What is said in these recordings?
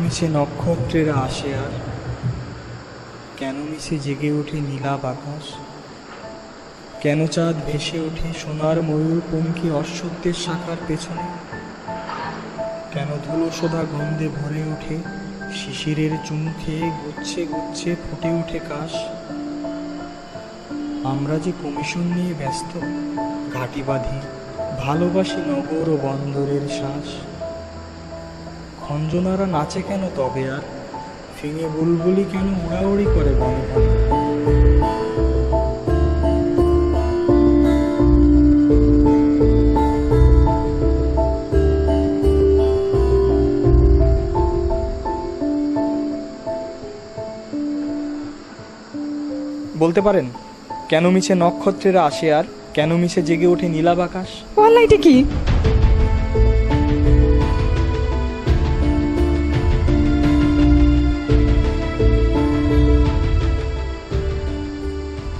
মিছে নক্ষত্রেরা আসে আর কেন মিছে জেগে ওঠে নীলাভ আকাশ, কেন চাঁদ ভেসে ওঠে সোনার ময়ূর পঙ্খী অশ্বত্থের শাখার পেছনে, কেন ধুলো সোধা গন্ধে ভরে ওঠে শিশিরের চুমু খেয়ে গুচ্ছে গুচ্ছে ফুটে ওঠে কাশ। আমরা যে কমিশন নিয়ে ব্যস্ত ঘাটি বাঁধি ভালোবাসি নগর ও বন্দরের শ্বাস। খঞ্জনারা নাচে কেন তবে আর ফিঙে বুলবুলি কেন উড়াউড়ি করে বনে বনে। বলতে পারেন কেন মিছে নক্ষত্রেরা আসে আর কেন মিছে জেগে ওঠে নীলাভ আকাশ? বল এটা কি?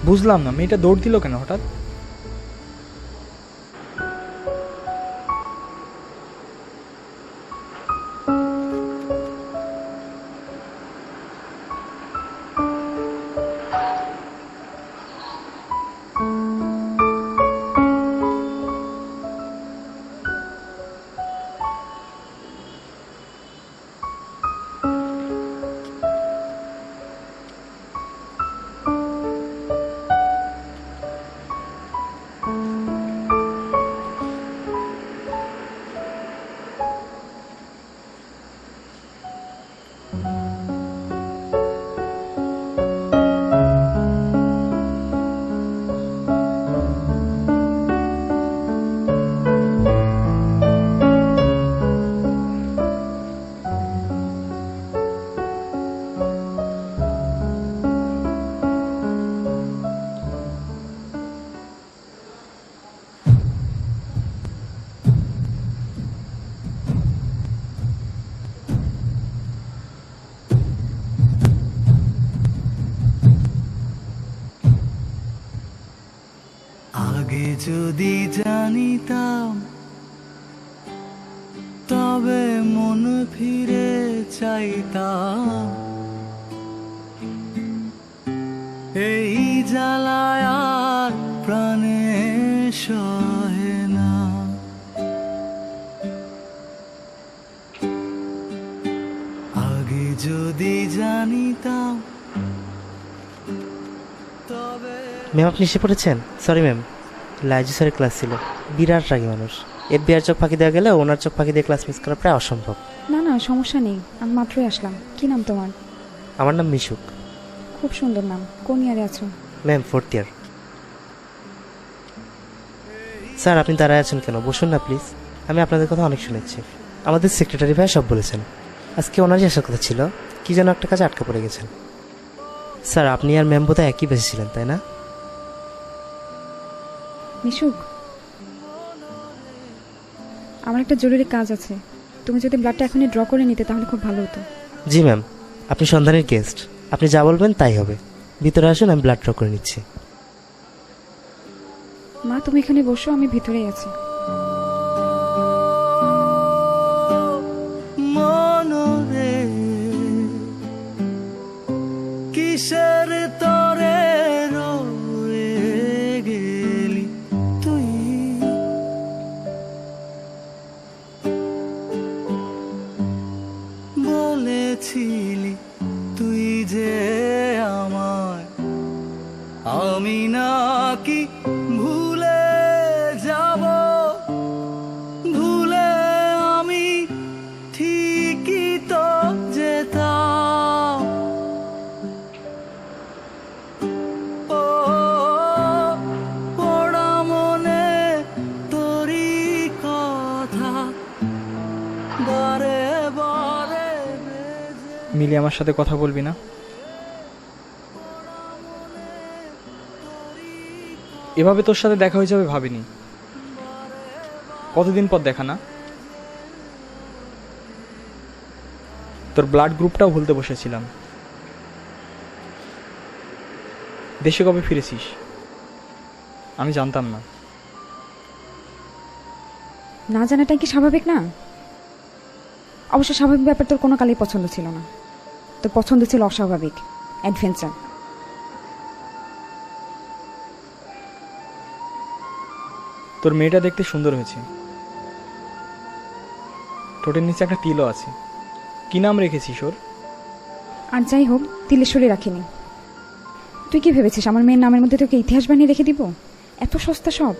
বুঝলাম না, মেয়েটা দৌড় দিল কেন হঠাৎ? আগে যদি জানিতাম তবে মন ফিরে চাইতাম, এই জ্বালায় আর প্রাণে সহে না। আগে যদি জানিতাম তবে। ম্যাম আপনি এসে পড়েছেন? সরি ম্যাম, লাইজু স্যারের ক্লাস ছিল। বিরাট রাগী মানুষ, এফবিআর চোখ ফাঁকি দেওয়া গেলে ওনার চোখ ফাঁকি দিয়ে ক্লাস মিস করা প্রায় অসম্ভব। না না, সমস্যা নেই, আমি মাত্রই আসলাম। কি নাম তোমার? আমার নাম মিশুক। খুব সুন্দর নাম। কোন ইয়ারে আছো? ম্যাম 4th ইয়ার। স্যার আপনি দাঁড়ায় আছেন কেন? বসুন না প্লিজ। আমি আপনাদের কথা অনেক শুনেছি, আমাদের সেক্রেটারি ভাই সব বলেছেন। আজকে ওনারই আসার কথা ছিল, কি যেন একটা কাজে আটকা পড়ে গেছেন। স্যার আপনি আর ম্যাম বোধহয় একই বেঁচে ছিলেন, তাই না? মিশুক, আমার একটা জরুরি কাজ আছে। তুমি যদি ব্লাডটা এখনই ড্র করে নিতে তাহলে খুব ভালো হতো। জি ম্যাম, আপনি সন্ধানের গেস্ট, আপনি যা বলবেন তাই হবে। ভিতরে আসুন, আমি ব্লাড ড্র করে নিচ্ছি। মা তুমি এখানে বসো, আমি ভিতরেই আছি। মনরে কিসের তরে রয়ে গেলি তুই, বলেছিলি তুই যে আমায়, আমি নাকি ভুলে যাব, ভুলে আমি ঠিকই তো যেতাম। ও পড়া মনে তোরই কথা বারে বারে বেজে। মিলি আমার সাথে কথা বলবি না? এভাবে তোর সাথে দেখা হয়ে যাবে ভাবিনি। কতদিন পর দেখা না? তোর ব্লাড গ্রুপটাও ভুলতে বসেছিলাম। দেশে কবে ফিরেছিস? আমি জানতাম না। না জানাটা কি স্বাভাবিক না? অবশ্য স্বাভাবিক ব্যাপার তোর কোনো কালেই পছন্দ ছিল না, তোর পছন্দ ছিল অস্বাভাবিক অ্যাডভেঞ্চার। তোর মেয়েটা দেখতে সুন্দর হয়েছে, ঠোঁটের নিচে একটা তিলও আছে। কি নাম রেখেছিস ওর? আর যাই হোক, তিলেশ্বরী রাখিনি। তুই কি ভেবেছিস আমার মেয়ের নামের মধ্যে তোকে ইতিহাস বানিয়ে রেখে দিব? এত সস্তা সব।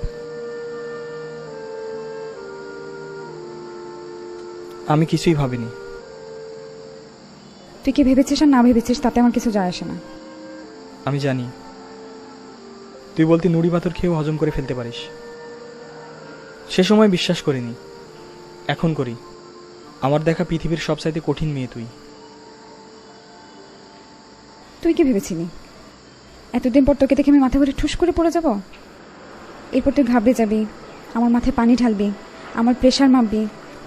আমি কিছুই ভাবিনি। তুই কি ভেবেছিস আর না ভেবেছিস তাতে আমার কিছু যায় আসে না। আমি জানি তুই বলতি নুড়ি পাথর খেয়েও হজম করে ফেলতে পারিস। সে সময় বিশ্বাস করিনি, এখন করি। আমার দেখা পৃথিবীর সবচাইতে কঠিন মেয়ে তুই। তুই কি ভেবেছিলি এতদিন পর তোকে দেখে আমি মাথা ভরে ঠুস করে পড়ে যাব? এরপর তুই ঘাবড়ে যাবি, আমার মাথায় পানি ঢালবি, আমার প্রেশার মাপবি,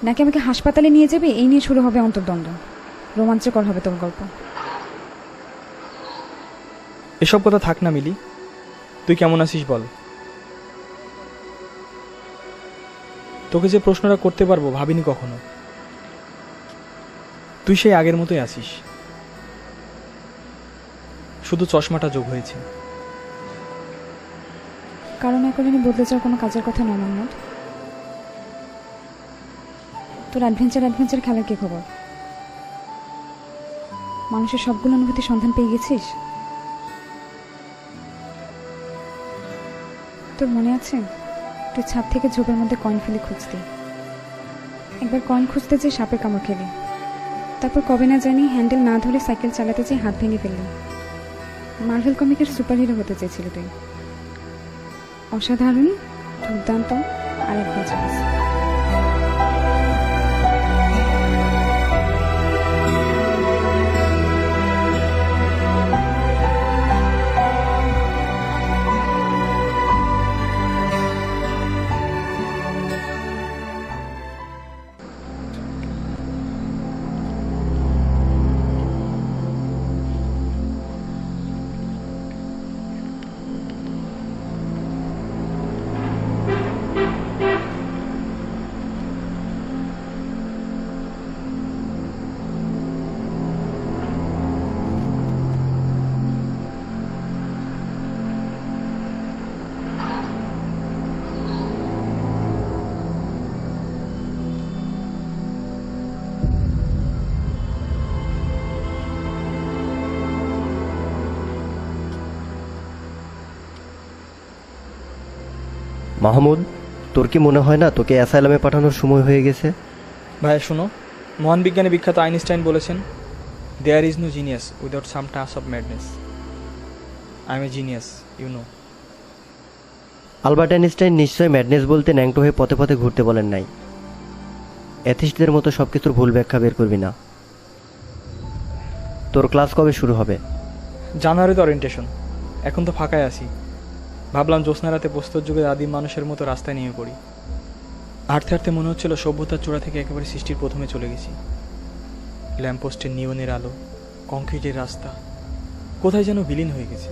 নাকি আমাকে হাসপাতালে নিয়ে যাবি? এই নিয়ে শুরু হবে অন্তর্দ্বন্দ্ব। রোমাঞ্চকর হবে তোর গল্প। এসব কথা থাক না মিলি, তুই কেমন আছিস বল। তোকে যে প্রশ্নটা করতে পারবো ভাবিনি কখনো। তুই সেই আগের মতোই আছিস, শুধু চশমাটা যোগ হয়েছে। কারণ এখন আমি বদলে যাওয়ার কোনো কাজের কথা নয় মোহাম্মদ। তোর অ্যাডভেঞ্চার খেলার কি খবর? মানুষের সবগুলো অনুভূতি সন্ধান পেয়ে গেছিস? তোর মনে আছে তুই ছাদ থেকে ঝোপের মধ্যে কয়েন ফেলে খুঁজতি? একবার কয়েন খুঁজতে যে সাপের কামড় খেলি, তারপর কবে না জানি হ্যান্ডেল না ধরে সাইকেল চালাতে যেয়ে হাত ভেঙে ফেললি। মার্ভেল কমিকের সুপারহিরো হতে চেয়েছিল তুই। অসাধারণ, দুর্দান্ত আর অ্যাডভেঞ্চারাস। মাহমুদ, তোর কি মনে হয় না তোকে অ্যাসাইলামে পাঠানোর সময় হয়ে গেছে? ভাইয়া শোনো, মহান বিজ্ঞানী বিখ্যাত আইনস্টাইন বলেছেন, there is no genius without some touch of madness. I am a genius, you know. Albert Einstein নিশ্চয় ম্যাডনেস বলতে ন্যাংটো হয়ে পথে পথে ঘুরতে বলেন নাই। অ্যাথিস্টদের মতো সব কিছুর ভুল ব্যাখ্যা বের করবি না। তোর ক্লাস কবে শুরু হবে? জানুয়ারিতে অরিয়েন্টেশন, এখন তো ফাঁকায় আছি। ভাবলাম জ্যোৎস্না রাতে প্রস্তর যুগের আদিম মানুষের মতো রাস্তায় নেমে পড়ি। হাঁটতে হাঁটতে মনে হচ্ছিল সভ্যতার চূড়া থেকে একেবারে সৃষ্টির প্রথমে চলে গেছি। ল্যাম্পপোস্টের নিয়নের আলো, কংক্রিটের রাস্তা, কোথায় যেন বিলীন হয়ে গেছে।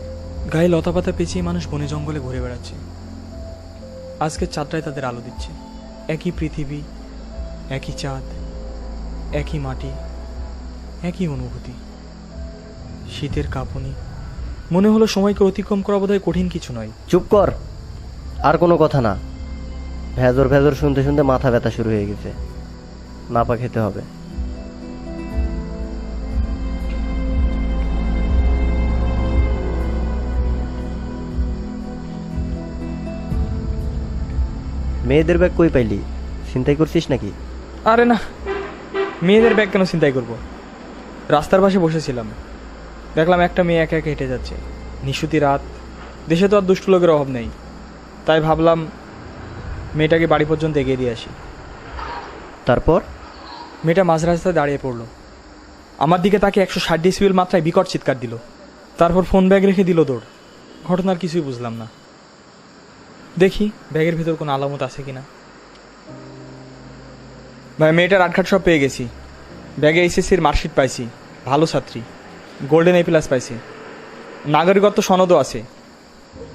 গায়ে লতাপাতা পেঁচিয়ে মানুষ বনে জঙ্গলে ঘুরে বেড়াচ্ছে। আজকের চাঁদটাই তাদের আলো দিচ্ছে। একই পৃথিবী, একই চাঁদ, একই মাটি, একই অনুভূতি। শীতের কাঁপুনি। মনে হলো সময়কে অতিক্রম করা বোধহয় কঠিন কিছু নয়। চুপ কর, আর কোনো কথা না। ভেজর ভেজর শুনতে শুনতে মাথা ব্যথা শুরু হয়ে গেছে। নাপা খেতে হবে। মেয়েদের ব্যাগ কই পাইলি? চিন্তাই করছিস নাকি? আরে না, মেয়েদের ব্যাগ কেন চিন্তাই করব? রাস্তার পাশে বসেছিলাম, দেখলাম একটা মেয়ে একা একা হেঁটে যাচ্ছে। নিশুতি রাত, দেশে তো আর দুষ্ট লোকের অভাব নেই। তাই ভাবলাম মেয়েটাকে বাড়ি পর্যন্ত এগিয়ে দিয়ে আসি। তারপর? মেয়েটা মাঝ রাস্তায় দাঁড়িয়ে পড়লো, আমার দিকে তাকে 160 ডেসিবেল মাত্রায় বিকট চিৎকার দিল। তারপর ফোন ব্যাগ রেখে দিল দৌড়। ঘটনার কিছুই বুঝলাম না। দেখি ব্যাগের ভেতর কোনো আলামত আছে কিনা। ভাই, মেয়েটার আটঘাট সব পেয়ে গেছি। ব্যাগে এইচএসসির মার্কশিট পাইছি, ভালো ছাত্রী, গোল্ডেন এ প্লাস পাইছি, নাগরিকত্ব সনদও আছে,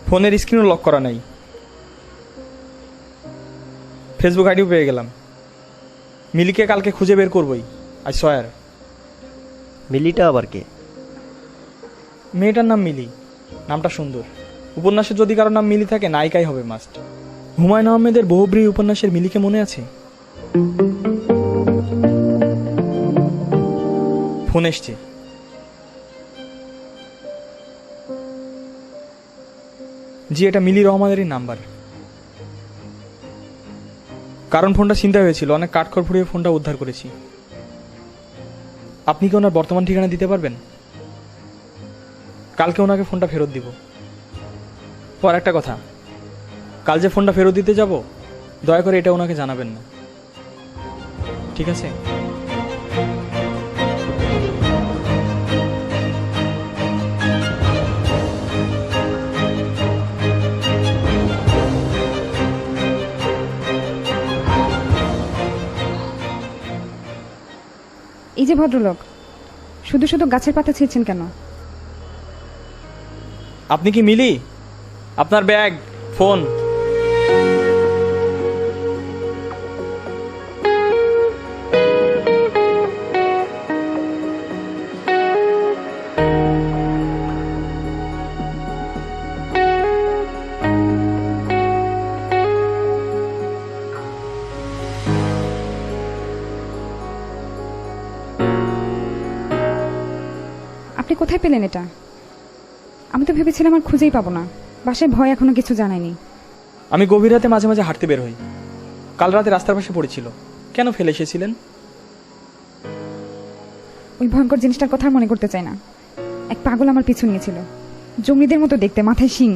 ফোনের স্ক্রিনও লক করা নাই, ফেসবুক আইডিও পেয়ে গেলাম। মিলিকে কালকে খুঁজে বের করবই। I swear. মিলিটা আবার কে? মেয়েটার নাম মিলি, নামটা সুন্দর। উপন্যাসে যদি কারোর নাম মিলি থাকে নায়িকাই হবে মাস্ট। হুমায়ুন আহমেদের বহুব্রীহি উপন্যাসের মিলিকে মনে আছে? ফোন এসছে। জি, এটা মিলি রহমানেরই নাম্বার। কারণ ফোনটা ছিনতাই হয়েছিল, অনেক কাঠখড় ফুরিয়ে ফোনটা উদ্ধার করেছি। আপনি কি ওনার বর্তমান ঠিকানা দিতে পারবেন? কালকে ওনাকে ফোনটা ফেরত দিব। পর একটা কথা, কাল যে ফোনটা ফেরত দিতে যাব দয়া করে এটা ওনাকে জানাবেন না, ঠিক আছে? এই যে ভদ্রলোক, শুধু শুধু গাছের পাতা ছিঁড়ছেন কেন? আপনি কি মিলি? আপনার ব্যাগ, ফোন। আপনি কোথায় পেলেন এটা? আমি তো ভেবেছিলাম আর খুঁজেই পাবো না। বাসায় ভয় এখনো কিছু জানায়নি। আমি গভীর রাতে মাঝে মাঝে হাঁটতে বের হই। কাল রাতে রাস্তার পাশে পড়েছিল। কেন ফেলে এসেছিলেন? ওই ভয়ঙ্কর জিনিসটার কথা আর মনে করতে চাই না। এক পাগল আমার পিছু নিয়েছিল, জঙ্গলিদের মতো দেখতে, মাথায় শিং।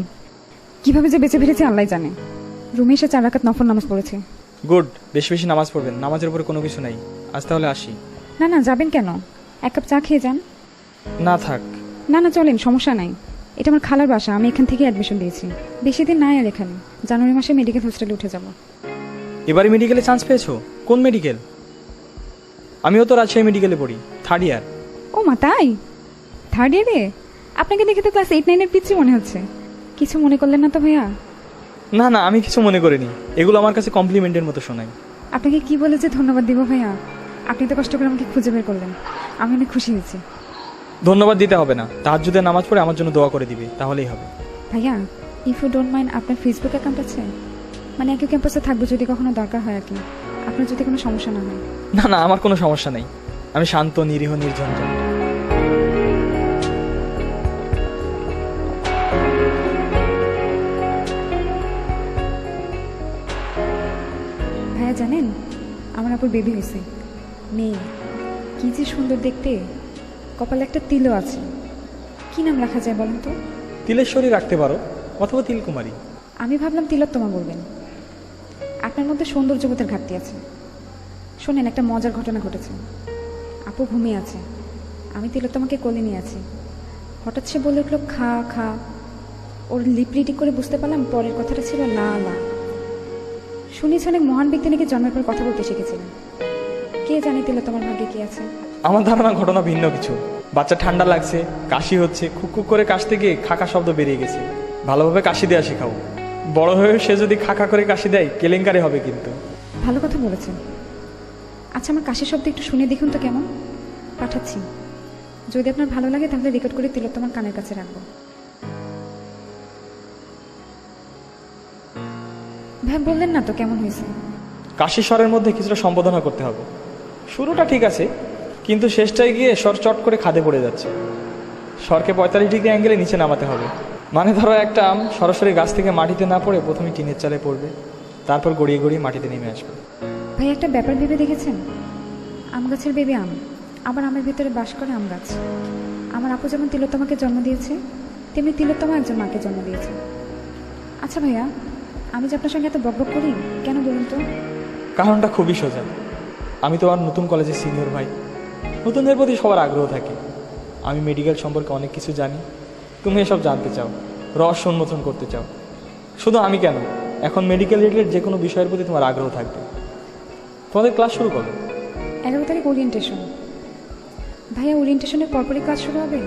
কিভাবে যে বেঁচে ফিরেছে আল্লাহ জানে। রুমে এসে 4 রাকাত নফল নামাজ পড়েছে। গুড, বেশি বেশি নামাজ পড়বেন। নামাজের উপরে কোনো কিছু নাই। আজ তাহলে আসি। না না, যাবেন কেন? 1 কাপ চা খেয়ে যান। না থাক। না না, চলেন, সমস্যা নাই। এটা আমার খালার বাসা, আমি এখান থেকে অ্যাডমিশন দিয়েছি। বেশি দিন নাই আর এখানে। জানুয়ারি মাসে মেডিকেল হোস্টেলে উঠে যাব। এবারে মেডিকেলে চান্স পেয়েছো? কোন মেডিকেল? আমিও তো রাজশাহী মেডিকেলে পড়ি, 3rd ইয়ার। ও মা, তাই? 3rd ইয়ারে? আপনাকে দেখে তো ক্লাস 8-9-এর পিচ্ছি মনে হচ্ছে। কিছু মনে করলেন না তো ভাইয়া? না না, আমি কিছু মনে করিনি। এগুলো আমার কাছে কমপ্লিমেন্টের মতো শোনাই। আপনাকে কি বলে যে ধন্যবাদ দিব ভাইয়া। আপনি তো কষ্ট করে আমাকে খুঁজে বের করলেন, আমি অনেক খুশি হয়েছি। ধন্যবাদ দিতে হবে না। তাহাজ্জুদের নামাজ পড়ে আমার জন্য দোয়া করে দিবে, তাহলেই হবে। ভাইয়া, ইফ ইউ ডোন্ট মাইন্ড, আপনার ফেসবুক অ্যাকাউন্ট আছে? মানে একই ক্যাম্পাসে থাকবো, যদি কখনো দরকার হয় আর কি। আপনার যদি কোনো সমস্যা না হয়। না না, আমার কোনো সমস্যা নেই। আমি শান্ত, নিরীহ, নির্ঝঞ্ঝাট। ভাইয়া জানেন, আমার আপুর বেবি হয়েছে, মেয়ে। কি যে সুন্দর দেখতে। কপালে একটা তিলও আছে। কি নাম রাখা যায় বলেন তো? তিলেশ্বরী রাখতে পারো, অথবা তিলকুমারী। আমি ভাবলাম তিলোত্তমা বলবেন। আপনার মধ্যে সৌন্দর্যবোধের ঘাটতি আছে। শোনেন, একটা মজার ঘটনা ঘটেছে। আপু ঘুমিয়ে আছে, আমি তিলোত্তমাকে কোলে নিয়ে আছি। হঠাৎ সে বলে উঠল খা খা। ওর লিপ রিডিং করে বুঝতে পারলাম পরের কথাটা ছিল লা লা। শুনেছি অনেক মহান ব্যক্তি নাকি জন্মের পর কথা বলতে শিখেছিলেন। কে জানে তিলোত্তমার ভাগ্যে কি আছে। আমার ধারণা ঘটনা ভিন্ন কিছু। বাচ্চা ঠান্ডা লাগছে, কাশি হচ্ছে, খুক খুক করে কাশতে গিয়ে খাকা শব্দ বেরিয়ে গেছে। ভালোভাবে কাশি দেওয়া শেখাও। বড় হয়ে সে যদি খাকা করে কাশি দেয় কেলেঙ্কারি হবে কিন্তু। ভালো কথা বলেছেন। আচ্ছা, আমার কাশির শব্দ একটু শুনে দেখুন তো কেমন। পাঠাচ্ছি। যদি আপনার ভালো লাগে তাহলে রেকর্ড করে তিলোত্তমার কানের কাছে রাখবো। ভাই বললেন না তো কেমন হয়েছে? কাশি স্বরের মধ্যে কিছুটা সম্বোধনা করতে হবে। শুরুটা ঠিক আছে, কিন্তু শেষটায় গিয়ে স্বর চট করে খাদে পড়ে যাচ্ছে। স্বরকে 45 ডিগ্রি অ্যাঙ্গেলে নিচে নামাতে হবে। মানে ধরো একটা আম সরাসরি গাছ থেকে মাটিতে না পড়ে প্রথমে টিনের চালে পড়বে, তারপর গড়িয়ে গড়িয়ে মাটিতে নেমে আসবে। ভাই একটা ব্যাপার ভেবে দেখেছেন? আম গাছের বেবি আম, আবার আমের ভিতরে বাস করে আম গাছ। আমার আপু যেমন তিলোত্তমাকে জন্ম দিয়েছে, তেমনি তিলোত্তমা একজন মাকে জন্ম দিয়েছে। আচ্ছা ভাইয়া, আমি যে আপনার সঙ্গে এত বকবক করি কেন বলুন তো? কারণটা খুবই সোজা। আমি তো আর নতুন কলেজের সিনিয়র ভাই। নতুনদের প্রতি সবার আগ্রহ থাকে। আমি মেডিকেল সম্পর্কে অনেক কিছু জানি। তুমি এসব জানতে চাও, রহস্য উন্মোচন করতে চাও। শুধু আমি কেন, এখন মেডিকেল রিলেটেড যে কোনো বিষয়ের প্রতি তোমার আগ্রহ থাকবে। তোমাদের ক্লাস শুরু করো। 11 তারিখ ওরিয়েন্টেশন। ভাইয়া, ওরিয়েন্টেশনের পরপরই কাজ শুরু হবে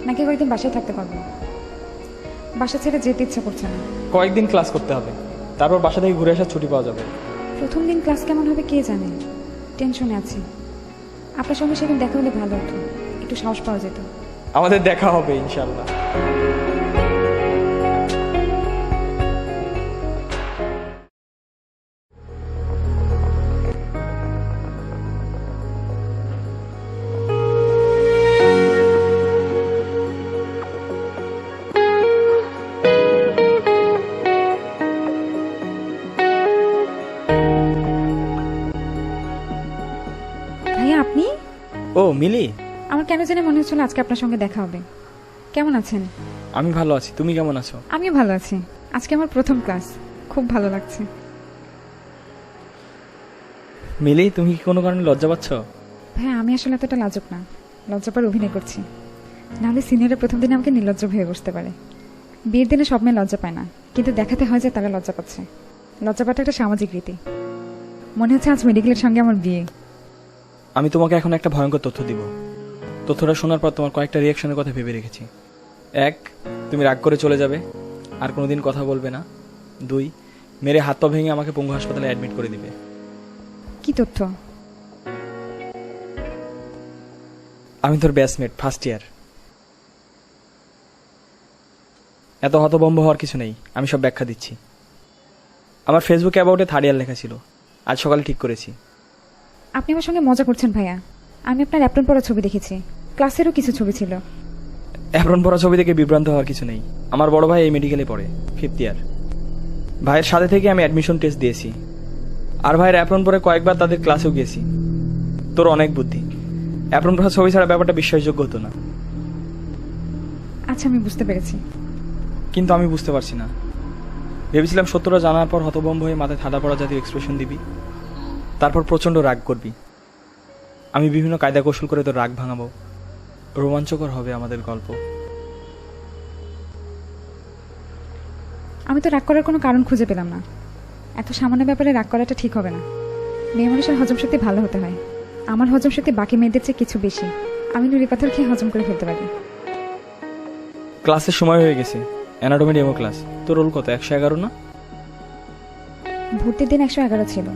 নাকি কয়েকদিন বাসায় থাকতে পারবো? বাসা ছেড়ে যেতে ইচ্ছা করছে না। কয়েকদিন ক্লাস করতে হবে, তারপর বাসা থেকে ঘুরে আসার ছুটি পাওয়া যাবে। প্রথম দিন ক্লাস কেমন হবে কে জানে, টেনশনে আছি। আপনার সঙ্গে সেদিন দেখা হলে ভালো হতো, একটু সাহস পাওয়া যেত। আমাদের দেখা হবে ইনশাল্লাহ। ভাইয়া আপনি? ও মিলি, আমার কেন জানি মনে হচ্ছিল আজকে আপনার সঙ্গে দেখা হবে। কেমন আছেন? আমি ভালো আছি, তুমি কেমন আছো? আমিও ভালো আছি। আজকে আমার প্রথম ক্লাস, খুব ভালো লাগছে। মিলি, তুমি কি কোনো কারণে লজ্জা পাচ্ছ? ভাইয়া আমি আসলে এতটা লাজুক না, লজ্জা পাওয়ার অভিনয় করছি। নাহলে সিনিয়রের প্রথম দিনে আমাকে নির্লজ্জ ভেবে বসতে পারে। বিয়ের দিনে সব মেয়ে লজ্জা পায় না, কিন্তু দেখাতে হয় যে তারা লজ্জা পাচ্ছে। লজ্জা পাওয়াটা একটা সামাজিক রীতি। মনে হচ্ছে আজ মেডিকেলের সঙ্গে আমার বিয়ে। আমি তোমাকে এখন একটা ভয়ঙ্কর তথ্য দিব। তথ্যটা শোনার পর তোমার কয়েকটা রিয়াকশনের কথা ভেবে রেখেছি। 1, তুমি রাগ করে চলে যাবে, আর কোনোদিন কথা বলবে না। 2, মেরে হাত পা ভেঙে আমাকে পঙ্গু হাসপাতালে অ্যাডমিট করে দিবে। কি তথ্য? আমি তোর ব্যাচমেট, ফার্স্ট ইয়ার। এত হতভম্ব হওয়ার কিছু নেই, আমি সব ব্যাখ্যা দিচ্ছি। আমার ফেসবুকে অ্যাবাউটে 3rd ইয়ার লেখা ছিল, আজ সকালে ঠিক করেছি। আপনি আমার সঙ্গে মজা করছেন ভাইয়া? আমি আপনার অ্যাপ্রন পরা ছবি দেখেছি, ক্লাসেরও কিছু ছবি ছিল। অ্যাপ্রন পরা ছবি থেকে বিভ্রান্ত হওয়ার কিছু নেই। আমার বড় ভাই এই মেডিকেলে পড়ে, 5th ইয়ার। ভাইয়ের সাথে থেকে আমি অ্যাডমিশন টেস্ট দিয়েছি, আর ভাইয়ের অ্যাপ্রন পরে কয়েকবার তাদের ক্লাসেও গিয়েছি। তোর অনেক বুদ্ধি, অ্যাপ্রন পরা ছবি ছাড়া ব্যাপারটা বিশ্বাসযোগ্য হতো না। আচ্ছা আমি বুঝতে পেরেছি। কিন্তু আমি বুঝতে পারছি না। ভেবেছিলাম সত্যটা জানার পর হতভম্ব হয়ে মাথায় ঠাডা পড়া জাতীয় এক্সপ্রেশন দিবি, তারপর প্রচণ্ড রাগ করবি। আমি বিভিন্ন কায়দা কৌশল করে তোর রাগ ভাঙাবো। রোমাঞ্চকর হবে আমাদের গল্প। আমি তো রাগ করার কোনো কারণ খুঁজে পেলাম না। এত সামান্য ব্যাপারে রাগ করাটা ঠিক হবে না। মেয়ে মানুষের হজম শক্তি ভালো হতে হয়। আমার হজম শক্তি বাকি মেয়েদের চেয়ে কিছু বেশি। আমি নুড়ি পাথর খেয়ে হজম করে ফেলতে পারি। ক্লাসের সময় হয়ে গেছে, অ্যানাটমি ডেমো ক্লাস। তোর রোল কত? 111 না? ভর্তির দিন 111 ছিল।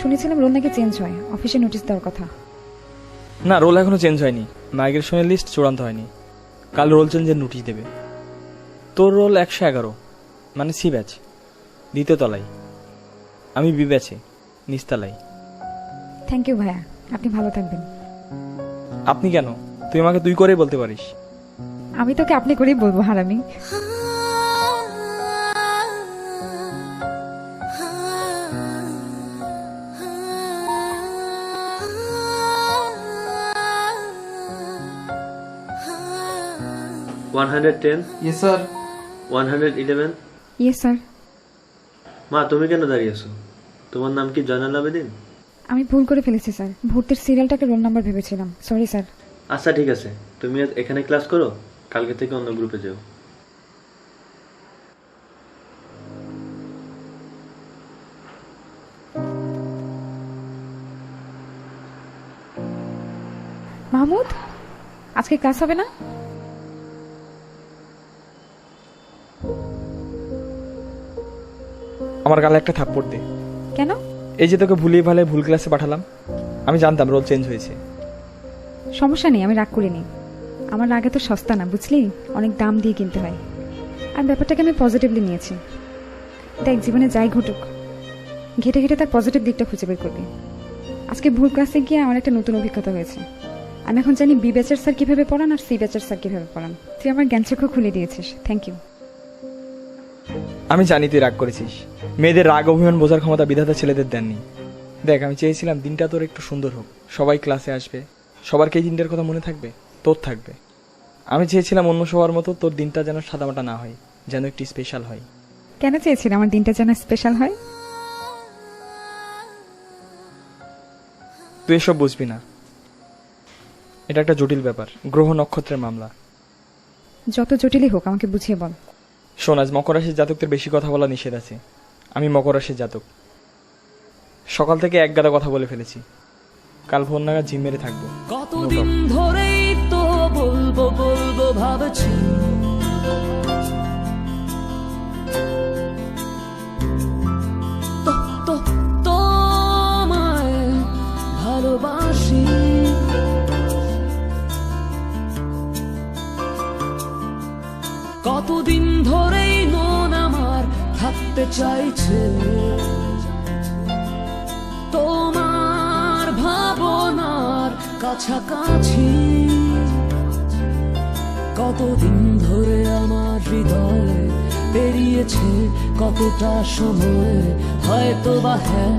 শুনেছিলাম রোল নাকি চেঞ্জ হয়, অফিসে নোটিশ দেওয়ার কথা। না, রোল এখনো চেঞ্জ হয়নি, মাইগ্রেশনের লিস্ট চূড়ান্ত হয়নি। কাল রোল চেঞ্জের নোটিশ দেবে। তোর রোল 111, মানে সি ব্যাচ, দ্বিতীয় তলায়। আমি বি ব্যাচে, নিচতলায়। থ্যাংক ইউ ভাইয়া, আপনি ভালো থাকবেন। আপনি কেন? তুই আমাকে তুই করেই বলতে পারিস। আমি তোকে আপনি করেই বলবো হারামি। Yes, sir. 111। Yes sir. মা, তুমি কেন দাঁড়িয়ে আছো? তোমার নাম কি জয়নাল আবেদিন? আমি ভুল করে ফেলেছি স্যার, ভর্তির সিরিয়ালটাকে রোল নাম্বার ভেবেছিলাম, সরি স্যার। আচ্ছা ঠিক আছে, তুমি আজ এখানে ক্লাস করো, কালকে থেকে অন্য গ্রুপে যাও। মাহমুদ, আজকে ক্লাস হবে না? আমার গালে একটা থাপ্পড় দে। কেন? এই যে তোকে ভুলিয়ে ভালে ভুল ক্লাসে পাঠালাম, আমি জানতাম রোল চেঞ্জ হয়েছে। সমস্যা নেই, আমি রাগ করিনি। আমার রাগ এত সস্তা না বুঝলি, অনেক দাম দিয়ে কিনতে হয়। আর ব্যাপারটাকে আমি পজিটিভলি নিয়েছি। দেখ, জীবনে যাই ঘটুক, ঘেটে ঘেটে তার পজিটিভ দিকটা খুঁজে বের করবি। আজকে ভুল ক্লাসে গিয়ে আমার একটা নতুন অভিজ্ঞতা হয়েছে। আমি এখন জানি বি ব্যাচের স্যার কীভাবে পড়ান আর সি ব্যাচের স্যার কীভাবে পড়ান। তুই আমার জ্ঞানচক্ষু খুলে দিয়েছিস, থ্যাংক ইউ। আমি জানি তুই রাগ করেছিস। মেয়েদের রাগ অভিমান বোঝার ক্ষমতা বিধাতা ছেলেদের দেননি। দেখ, আমি চেয়েছিলাম দিনটা তোর একটু সুন্দর হোক, সবাই ক্লাসে আসবে, সবার কি এই দিনটার কথা মনে থাকবে? তোর থাকবে। আমি চেয়েছিলাম অন্য সবার মতো তোর দিনটা যেন সাদামাটা না হয়, যেন একটু স্পেশাল হয়। কেন চেয়েছিলাম আমার দিনটা যেন স্পেশাল হয়? তুই এসব বুঝবি না, এটা একটা জটিল ব্যাপার, গ্রহ নক্ষত্রের মামলা। যত জটিলই হোক আমাকে বুঝিয়ে বল। শোন, আজ মকর রাশির জাতকদের বেশি কথা বলা নিষেধ আছে। আমি মকর রাশির জাতক। সকাল থেকে এক গাদা কথা বলে ফেলেছি, কাল ভোর নাগাদ জিম মেরে থাকবো। কতদিন ধরেই তো বলবো বলবো ভাবছি, তোমায় ভালোবাসি। কতদিন ধরেই মন আমার থাকতে চাইছে তোমার ভাবনার কাছাকাছি। কতদিন ধরে আমার হৃদয়ে পেরিয়েছে কতটা সময়, হয়তো বা হ্যাঁ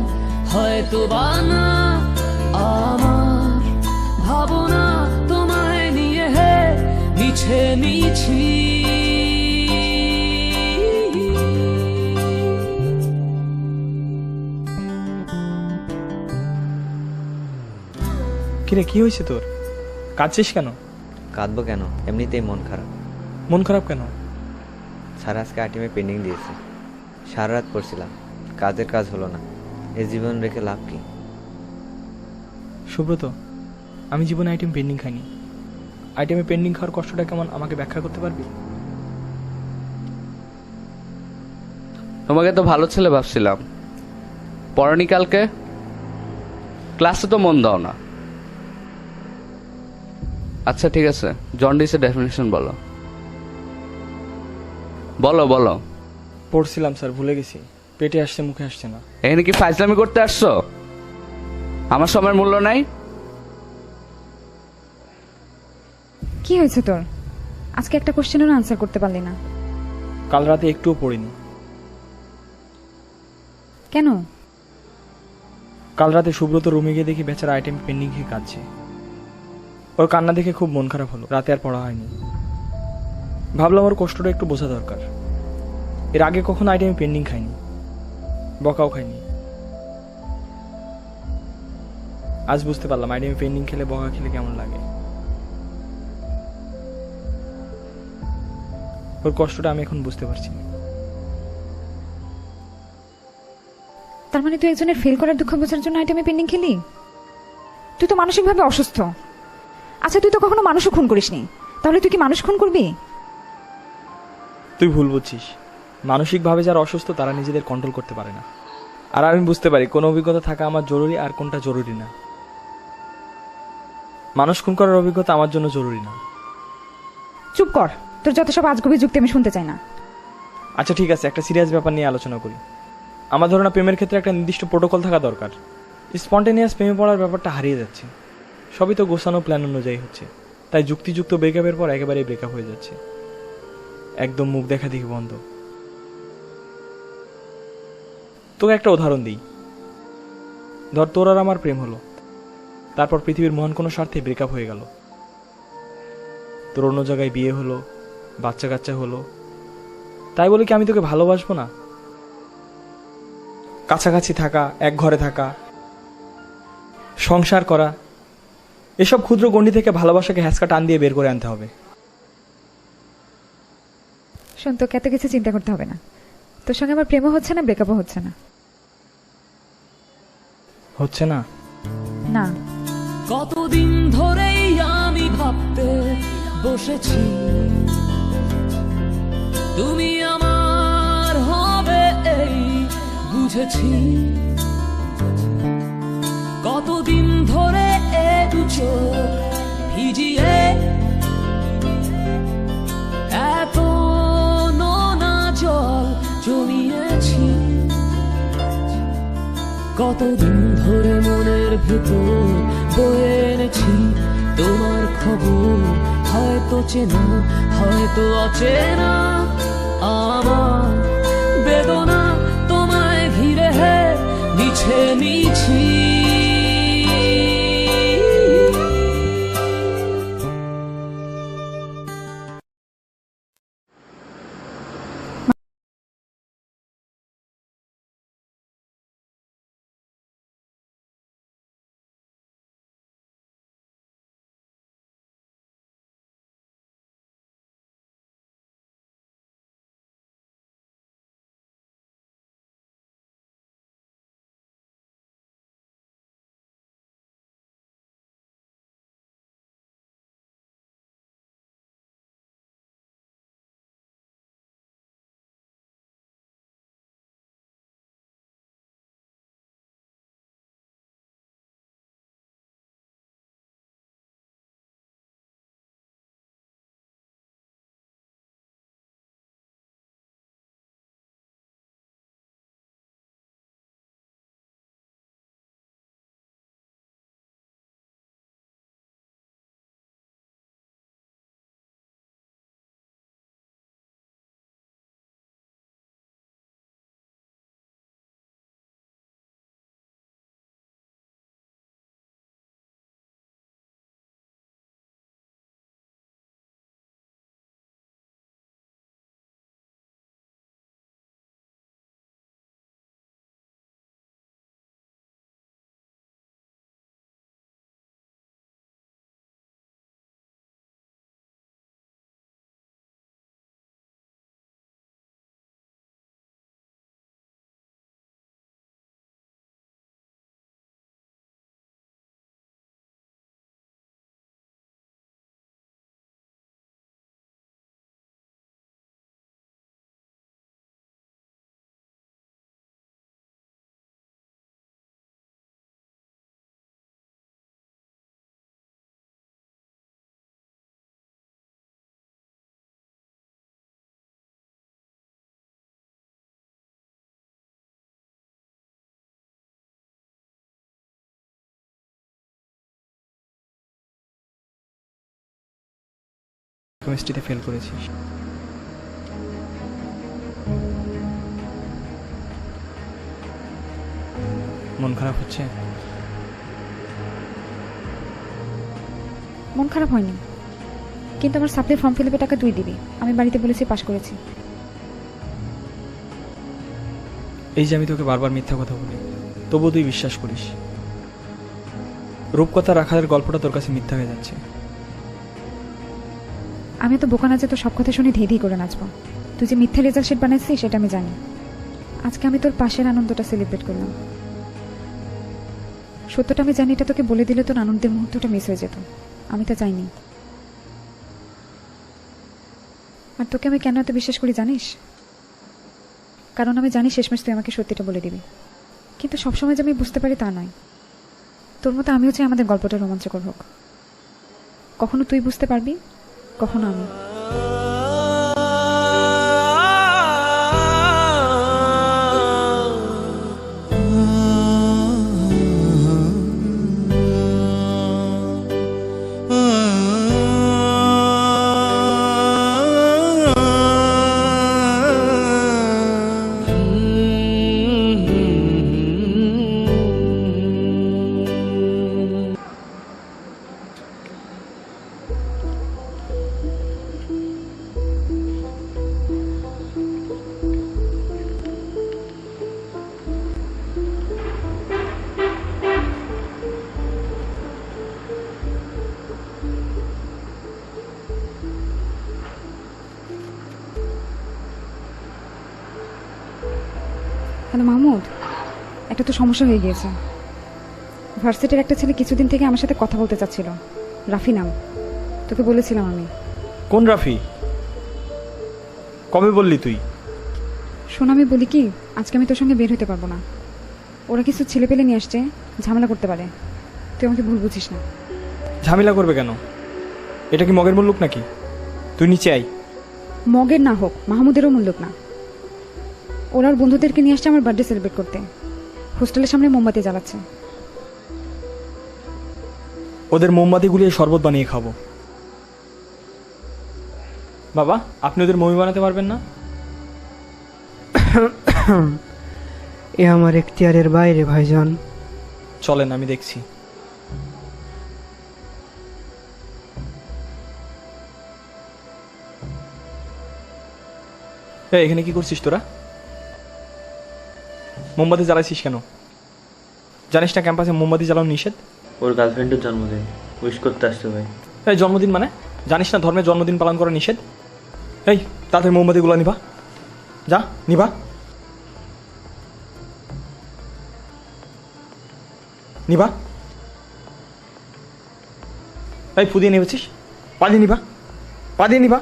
হয়তো বা না, আমার ভাবনা তোমায় নিয়ে হে মিছে মিছি। কিরে, কি হয়েছে তোর? কাঁদছিস কেন? কাঁদবো কেন, এমনিতেই মন খারাপ। মন খারাপ কেন? স্যার আজকে আইটেমে পেন্ডিং দিয়েছে, সারা রাত পড়ছিলাম, কাজের কাজ হলো না। এই জীবন রেখে লাভ কি? সুব্রত, আমি জীবনে আইটেম পেন্ডিং খাইনি। আইটেমে পেন্ডিং খাওয়ার কষ্টটা কেমন আমাকে ব্যাখ্যা করতে পারবি? তোমাকে তো ভালো ছেলে ভাবছিলাম, পড়নি কালকে? ক্লাসে তো মন দাও না। আচ্ছা ঠিক আছে, জন্ডিসের ডেফিনেশন বলো বলো বলো। পড়ছিলাম স্যার, ভুলে গেছি। পেটে আসছে, মুখে আসছে না। এখানে কি ফাইজলামি করতে আসছো? আমার সময়ের মূল্য নাই? কি হয়েছে তোর? আজকে একটা কোশ্চেনেরও আনসার করতে পারলি না। কাল রাতে একটুও পড়িনি। কেন? কাল রাতে সুব্রত রুমে গিয়ে দেখি বেচারা আইটেম পেন্ডিং খেয়ে কাঁদছে। ওর কান্না দেখে খুব মন খারাপ হলো। রাতে আর পড়া হয়নি। ভাবলাম ওর কষ্টটা একটু বোঝা দরকার। এর আগে কখনো আইটেম পেন্ডিং খাইনি, বকাও খাইনি। আজ বুঝতে পারলাম আইটেম পেন্ডিং খেলে বকা খেলে কেমন লাগে। ওর কষ্টটা আমি এখন বুঝতে পারছি। তার মানে তুই একজনের ফেল করার দুঃখ বোঝার জন্য আইটেমে পেন্ডিং খেলি? তুই তো মানসিকভাবে অসুস্থ। আচ্ছা, তুই তো কখনো মানুষও খুন করিসনি, তাহলে তুই কি মানুষ খুন করবি? তুই ভুল বুঝছিস। মানসিকভাবে যারা অসুস্থ তারা নিজেদের কন্ট্রোল করতে পারে না। আর আমি বুঝতে পারি কোন অভিজ্ঞতা থাকা আমার জরুরি আর কোনটা জরুরি না। মানুষ খুন করার অভিজ্ঞতা আমার জন্য জরুরি না। চুপ কর, তোর যত সব আজগুবি যুক্তি আমি শুনতে চাই না। আচ্ছা ঠিক আছে, একটা সিরিয়াস ব্যাপার নিয়ে আলোচনা করি। আমার ধারণা প্রেমের ক্ষেত্রে একটা নির্দিষ্ট প্রোটোকল থাকা দরকার। স্পন্টেনিয়াস প্রেমে পড়ার ব্যাপারটা হারিয়ে যাচ্ছে। সবই তো গোছানো প্ল্যান অনুযায়ী হচ্ছে, তাই যুক্তিযুক্ত ব্রেকআপের পর একেবারেই ব্রেকআপ হয়ে যাচ্ছে। একদম মুখ দেখা দেখি বন্ধ। তোকে একটা উদাহরণ দিই। ধর তোর আর আমার প্রেম হলো, তারপর পৃথিবীর মহান কোনো স্বার্থে ব্রেকআপ হয়ে গেল। তোর অন্য জায়গায় বিয়ে হলো, বাচ্চা কাচ্চা হলো, তাই বলে কি আমি তোকে ভালোবাসবো না? কাছাকাছি থাকা, এক ঘরে থাকা, সংসার করা, এসব ক্ষুদ্র গণ্ডি থেকে ভালোবাসাকে হ্যাঁচকা টান দিয়ে বের করে আনতে হবে। শোন, তোকে এত কিছু চিন্তা করতে হবে না। তোর সঙ্গে আমার প্রেমও হচ্ছে না, ব্রেকআপও হচ্ছে না। হচ্ছে না? না। কতদিন ধরেই আমি ভাবতে বসেছি তুমি আমার হবে এই বুঝেছি। কতদিন ধরে এ দু চোখ ভিজিয়ে এত নোনা জল জমিয়েছি। কতদিন ধরে মনের ভেতর বয়ে এনেছি তোমার খবর, হয়তো চেনা হয়তো অচেনা। আমার বেদনা তোমায় ঘিরে হে মিছে মিছি। কেমিস্ট্রিতে ফেল করেছিস। মন খারাপ হচ্ছে? মন খারাপ হয়নি, কিন্তু আমার সাপ্লি ফর্ম ফিল আপে টাকা তুই দিবি। আমি বাড়িতে বলেছি পাশ করেছি। এই যে আমি তোকে বারবার মিথ্যা কথা বলি, তবুও তুই বিশ্বাস করিস। রূপকথা রাখার গল্পটা তোর কাছে মিথ্যা হয়ে যাচ্ছে। আমি তো বোকা না যে তোর সব কথা শুনে ধেই ধেই করে নাচবো। তুই যে মিথ্যা রেজাল্ট শিট বানাইছিস সেটা আমি জানি। আজকে আমি তোর পাশের আনন্দটা সেলিব্রেট করলাম। সত্যটা আমি জানি, এটা তোকে বলে দিলে তোর আনন্দের মুহূর্তটা মিস হয়ে যেত। আমি তা চাইনি। আর তোকে আমি কেন এত বিশ্বাস করি জানিস? কারণ আমি জানি শেষমেশ তুই আমাকে সত্যিটা বলে দিবি। কিন্তু সবসময় যে আমি বুঝতে পারি তা নয়। তোর মতো আমিও চাই আমাদের গল্পটা রোমাঞ্চকর হোক। কখনো তুই বুঝতে পারবি, কখনো আমি। হ্যালো মাহমুদ, একটা তো সমস্যা হয়ে গিয়েছে। ভার্সিটির একটা ছেলে কিছুদিন থেকে আমার সাথে কথা বলতে চাচ্ছিল। রাফি নাম, তোকে বলেছিলাম আমি। কোন রাফি? কবে বললি তুই? শোন, আমি বলি কি, আজকে আমি তোর সঙ্গে বের হতে পারবো না। ওরা কিছু ছেলে পেলে নিয়ে আসছে, ঝামেলা করতে পারে। তুই আমাকে ভুল বুঝিস না। ঝামেলা করবে কেন? এটা কি মগের মুল্লুক নাকি? তুই নিচে আয়। মগের না হোক, মাহমুদেরও মুল্লুক না। ওরা ওর বন্ধুদেরকে নিয়ে আসছে আমার বার্থডে সেলিব্রেট করতে। হোস্টেলের সামনে মোমবাতি জ্বালাচ্ছে। ওদের মোমবাতি গুলিয়ে শরবত বানিয়ে খাবো। বাবা, আপনি ওদের মমি বানাতে পারবেন না? এ আমার এখতিয়ারের বাইরে ভাইজান। চলেন, আমি দেখছি। এখানে কি করছিস তোরা? মোমবাতি জ্বালাইছিস কেন? জানিস না ক্যাম্পাসে মোমবাতি জ্বালানো নিষেধ? ওর গার্লফ্রেন্ডের জন্মদিন, উইশ করতে আসছে ভাই। এই জন্মদিন মানে? জানিস না ধর্মের জন্মদিন পালন করা নিষেধ? এই তাদের মোমবাতিগুলো নিবা, যা নিবা। নিবা। এই ফুদিয়ে নেবেছিস, পা দিয়ে নিবা, পা দিয়ে নিবা।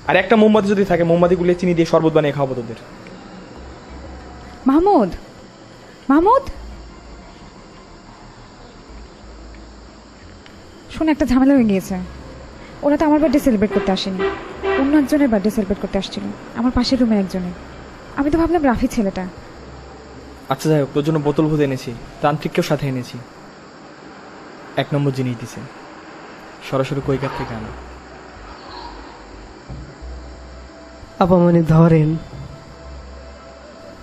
আর একটা মোমবাতি যদি থাকে, মোমবাতি গুলিয়ে চিনি দিয়ে শরবত বানিয়ে খাওয়াবো তোদের। মাহমুদ, মাহমুদ শোন, একটা ঝামেলা হয়ে গিয়েছে। ওরা তো আমার বার্থডে সেলিব্রেট করতে আসেনি, অন্য একজনের বার্থডে সেলিব্রেট করতে আসছিল, আমার পাশের রুমের একজনের। আমি তো ভাবলাম রাফি ছেলেটা। আচ্ছা যাই হোক, তোর জন্য বোতল ভুতে এনেছি, তান্ত্রিককেও সাথে এনেছি। 1 নম্বর জিনিস দিছে, সরাসরি কৈকার থেকে আনা। আপামনি ধরেন,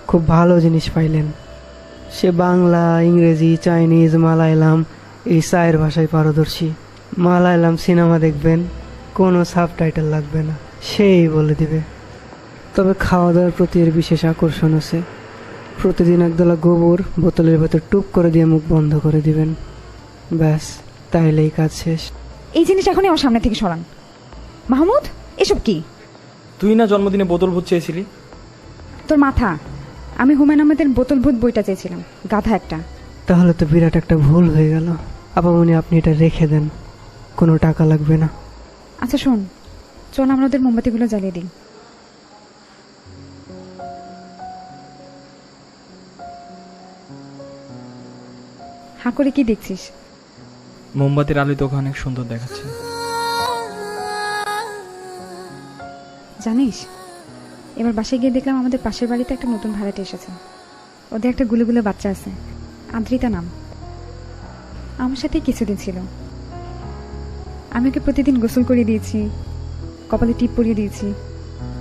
খুব ভালো জিনিস পাইলেন। সে বাংলা, ইংরেজি, চাইনিজ, মালায়ালাম এই 4 ভাষায় পারদর্শী। মালায়ালাম সিনেমা দেখবেন, কোনো সাবটাইটেল লাগবে না, সেই বলে দিবে। তবে খাওয়া দাওয়ার প্রতি এর বিশেষ আকর্ষণ আছে। প্রতিদিন একদলা গোবর বোতলের ভেতর টুপ করে দিয়ে মুখ বন্ধ করে দিবেন, ব্যাস তাইলেই কাজ শেষ। এই জিনিস এখনই আমার সামনে থেকে সরান। মাহমুদ, এসব কি? তুই না জন্মদিনে বোতল ভূত চেয়েছিলি? তোর মাথা। আমি হুমায়ুন আহমেদের বোতল ভূত বইটা চেয়েছিলাম, গাধা একটা। তাহলে তো বিরাট একটা ভুল হয়ে গেল। আপামনি আপনি এটা রেখে দেন, কোনো টাকা লাগবে না। আচ্ছা শোন, চল আমরা ওদের মোমবাতিগুলো জ্বালিয়ে দিই। হাঁ করে কি দেখছিস? মোমবাতির আলো তোকে অনেক সুন্দর দেখাচ্ছে। জানিস, এবার বাসায় গিয়ে দেখলাম আমাদের পাশের বাড়িতে একটা নতুন ভাড়াটে এসেছে। ওদের একটা গুলো বাচ্চা আছে, আদ্রিতা নাম। আমার সাথে কিছুদিন ছিল। আমি ওকে প্রতিদিন গোসল করে দিয়েছি, কপালে টিপ পরিয়ে দিয়েছি।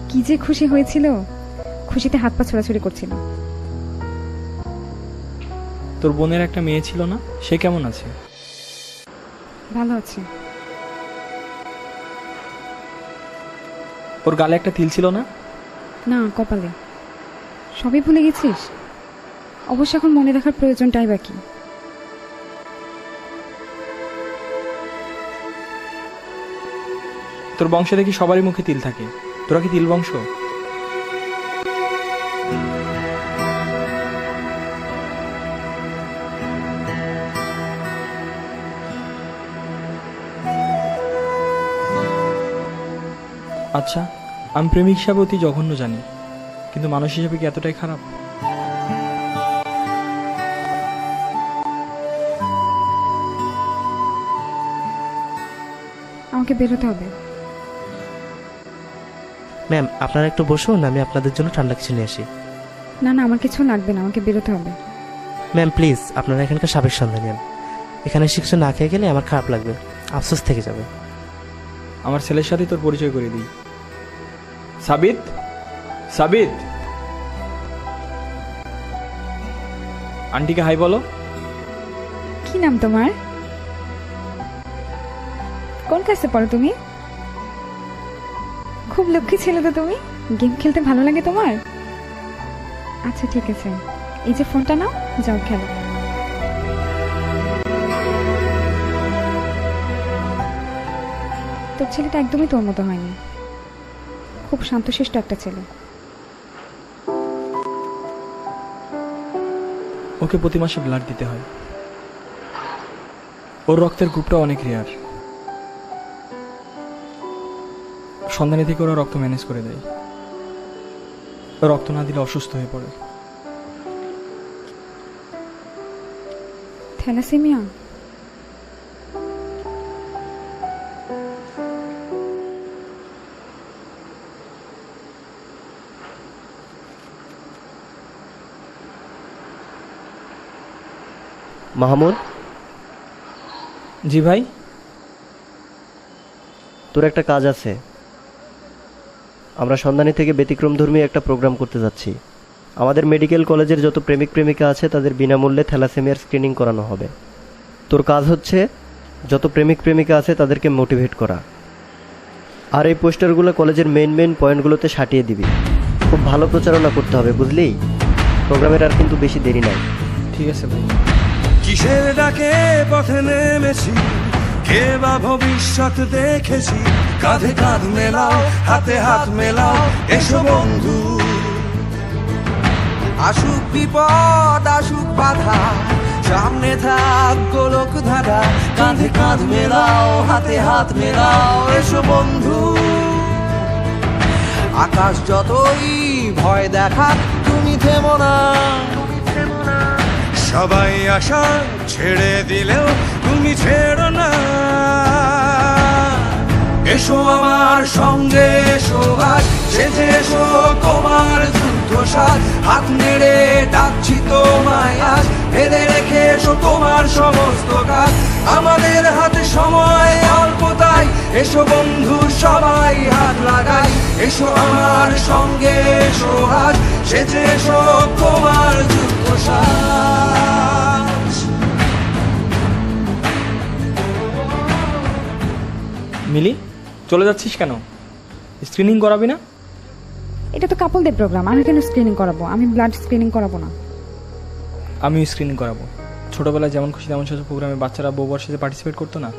কি যে খুশি হয়েছিল, খুশিতে হাত পা ছোড়াছুড়ি করছিল। তোর বোনের একটা মেয়ে ছিল না, সে কেমন আছে? ভালো আছে। ওর গালে একটা তিল ছিল না? না, কপালে। সবই ভুলে গেছিস? অবশ্য এখন মনে রাখার প্রয়োজনটাই বাকি। তোর বংশে দেখি সবারই মুখে তিল থাকে, তোরা কি তিল বংশ? আচ্ছা, আমি প্রেমিক হিসাবে অতি জঘন্য জানি, কিন্তু মানুষ হিসাবে কি এতটাই খারাপ? আমাকে বেরোতে হবে। ম্যাম আপনারা একটু বসুন, আমি আপনাদের জন্য ঠান্ডা কিছু নিয়ে আসি। না না, আমার কিছু লাগবে না, আমাকে বেরোতে হবে। ম্যাম প্লিজ, আপনারা এখানকার সাবেক সন্ধান নেন। এখানে এসে কিছু না খেয়ে গেলে আমার খারাপ লাগবে, আফসোস থেকে যাবে। আমার ছেলের সাথে তোর পরিচয় করে দিই। সাবিত, সাবিত, আন্টিকে হাই বলো। কি নাম তোমার? কোন ক্লাসে পড়ো তুমি? খুব লক্ষ্মী ছেলে তো তুমি। গেম খেলতে ভালো লাগে তোমার? আচ্ছা ঠিক আছে, এই যে ফোনটা নাও, যাও খেলো। তোর ছেলেটা একদমই তোর মতো হয়নি, খুব শান্তশিষ্ট একটা ছেলে। ওকে প্রতি মাসে ব্লাড দিতে হয়। ওর রক্তের গ্রুপটা অনেক রেয়ার। সন্ধানী থেকে ওরা রক্ত ম্যানেজ করে দেয়। রক্ত না দিলে অসুস্থ হয়ে পড়ে। থ্যালাসেমিয়া? মাহমুদ, জি ভাই। তোর একটা কাজ আছে। আমরা সন্ধানী থেকে ব্যতিক্রমধর্মী একটা প্রোগ্রাম করতে যাচ্ছি। আমাদের মেডিকেল কলেজের যত প্রেমিক প্রেমিকা আছে তাদের বিনামূল্যে থ্যালাসেমিয়ার স্ক্রিনিং করানো হবে। তোর কাজ হচ্ছে যত প্রেমিক প্রেমিকা আছে তাদেরকে মোটিভেট করা, আর এই পোস্টারগুলো কলেজের মেইন পয়েন্টগুলোতে সাটিয়ে দিবি। খুব ভালো প্রচারণা করতে হবে, বুঝলি? প্রোগ্রামের আর কিন্তু বেশি দেরি নাই। ঠিক আছে ভাই। কিসের ডাকে পথে নেমেছি, কে বা ভবিষ্যৎ দেখেছি। কাঁধে কাঁধ মেলাও, হাতে হাত মেলাও, এসো বন্ধু। আসুক বিপদ, আসুক বাধা, সামনে থাক গোলক ধারা। কাঁধে কাঁধ মেলাও, হাতে হাত মেলাও, এসো বন্ধু। আকাশ যতই ভয় দেখাক, তুমি থেমো না। সবাই আশা ছেড়ে দিলেও তুমি ছেড়ো না। এসো আমার সঙ্গে, এসো আজ সেজে এসো তোমার যুদ্ধ সাজ। হাত নেড়ে ডাকছি তোমায় আজ, ফেলে রেখে এসো তোমার সমস্ত কাজ। আমাদের হাতে সময় অল্প তাই, এসো বন্ধু সবাই হাত লাগাই। এসো আমার সঙ্গে, এসো আজ সেজে এসো তোমার যুদ্ধ সাজ। মিলি, চলে যাচ্ছিস কেন? স্ক্রিনিং করাবি না? এটা তো কাপলদের প্রোগ্রাম, আমি কেন স্ক্রিনিং করাবো? আমি ব্লাড স্ক্রিনিং করাবো না। আমিও স্ক্রিনিং করাবো। ছোটবেলায় যেমন খুশি তেমন সাজো প্রোগ্রামে বাচ্চারা বউ বর সেজে পার্টিসিপেট করতো না,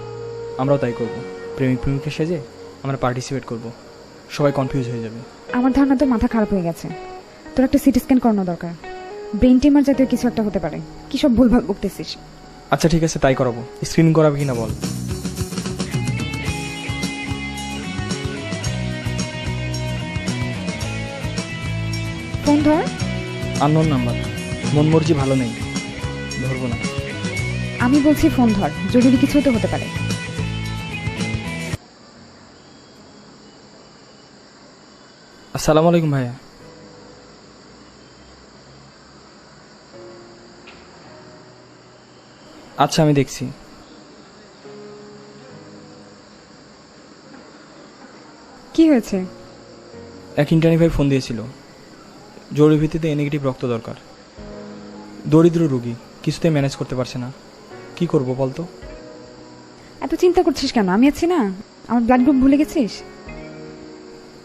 আমরাও তাই করব। প্রেমিক প্রেমিকের সেজে আমরা পার্টিসিপেট করব। সবাই কনফিউজ হয়ে যাবে। আমার ধারণা তো মাথা খারাপ হয়ে গেছে। তোর একটা সিটি স্ক্যান করানো দরকার। ব্রেন টিউমার জাতীয় কিছু একটা হতে পারে। কি সব ভুলভাল বকতেছিস? আচ্ছা ঠিক আছে, তাই করাবো। স্ক্রিনিং করাবে কিনা বল। ফোন ধর। Unknown number. মন মর্জি ভালো নেই, ধরবো না। আমি বলছি ফোন ধর, জরুরি কিছু তো হতে পারে। আসসালামু আলাইকুম ভাইয়া। আচ্ছা আমি দেখছি। কি হয়েছে? এক ইন্টার্নি ভাই ফোন দিয়েছিল, জরুরি ভিত্তিতে এ নেগেটিভ রক্ত দরকার। দরিদ্র রোগী, কিছুতেই ম্যানেজ করতে পারছে না। কি করব বলতো? এত চিন্তা করছিস কেন? আমি আছি না। আমার ব্লাড গ্রুপ ভুলে গেছিস?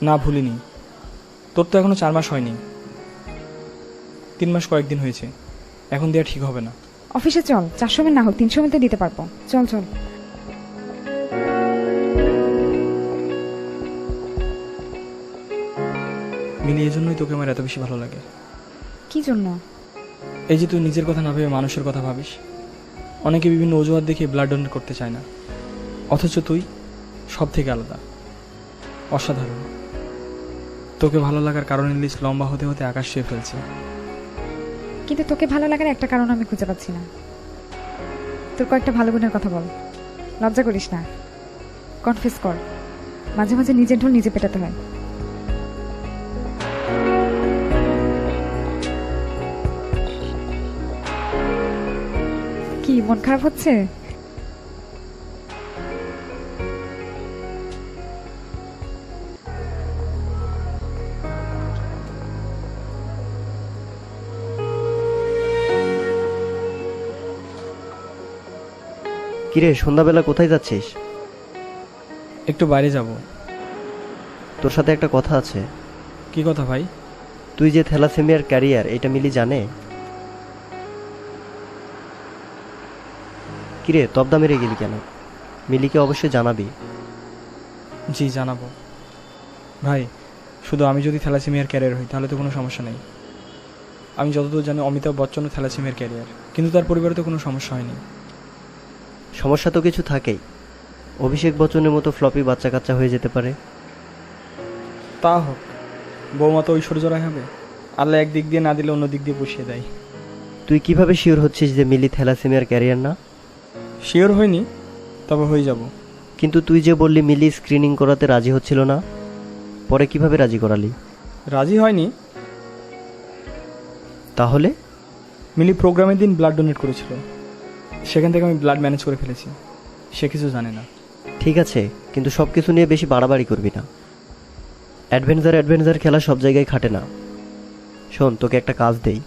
না, ভুলিনি। তোর তো এখনো 4 মাস হয়নি, 3 মাস কয়েকদিন হয়েছে। এখন দেওয়া ঠিক হবে না। অফিসে চল, 400 ml না হোক 300 ml দিতে পারবো। চল চল। মিলি, এই জন্যই তোকে আমার এত বেশি ভালো লাগে। কি জন্য? এই যে তুই নিজের কথা না ভেবে মানুষের কথা ভাবিস। অনেকে বিভিন্ন অজুহাত দেখিয়ে ব্লাড ডোনেট করতে চায় না, অথচ তুই সব থেকে আলাদা, অসাধারণ। তোকে ভালো লাগার কারণের লিস্ট লম্বা হতে হতে আকাশ ছুঁয়ে ফেলছে। কিন্তু তোকে ভালো লাগার একটা কারণ আমি খুঁজে পাচ্ছি না। তোর কয়েকটা ভালো গুণের কথা বল। লজ্জা করিস না, কনফেস কর। মাঝে মাঝে নিজের ঢোল নিজে পেটাতে হয়। কি মন খারাপ হচ্ছে? কিরে, সন্ধ্যাবেলা কোথায় যাচ্ছিস? একটু বাইরে যাব। তোর সাথে একটা কথা আছে। কি কথা ভাই? তুই যে থ্যালাসেমিয়ার ক্যারিয়ার, এটা মিলি জানে? কিরে, তবদা মেরে গেলি কেন? মিলিকে অবশ্যই জানাবি। জি, জানাবো ভাই। শুধু আমি যদি থ্যালাসেমিয়ার ক্যারিয়ার হই তাহলে তো কোনো সমস্যা নেই। আমি যতদূর জানি অমিতাভ বচ্চনও থ্যালাসেমিয়ার ক্যারিয়ার, কিন্তু তার পরিবারে তো কোনো সমস্যা হয়নি। সমস্যা তো কিছু থাকেই। অভিষেক বচ্চনের মতো ফ্লপি বাচ্চা কাচ্চা হয়ে যেতে পারে। তা হোক, বৌমা তো ঐশ্বর্য রায় হবে। আল্লাহ এক দিক দিয়ে না দিলে অন্য দিক দিয়ে বসিয়ে দেয়। তুই কিভাবে শিওর হচ্ছিস যে মিলি থ্যালাসেমিয়ার ক্যারিয়ার না? শিওর হয়নি, তবে হয়ে যাব। কিন্তু তুই যে বললি মিলি স্ক্রিনিং করাতে রাজি হচ্ছিল না, পরে কিভাবে রাজি করালি? রাজি হয়নি। তাহলে? মিলি প্রোগ্রামের দিন ব্লাড ডোনেট করেছিল, সেখান থেকে আমি ব্লাড ম্যানেজ করে ফেলেছি। সে কিছু জানে না। ঠিক আছে, কিন্তু সব কিছু নিয়ে বেশি বাড়াবাড়ি করবি না। অ্যাডভেঞ্চার খেলা সব জায়গায় খাটে না। শোন, তোকে একটা কাজ দেই।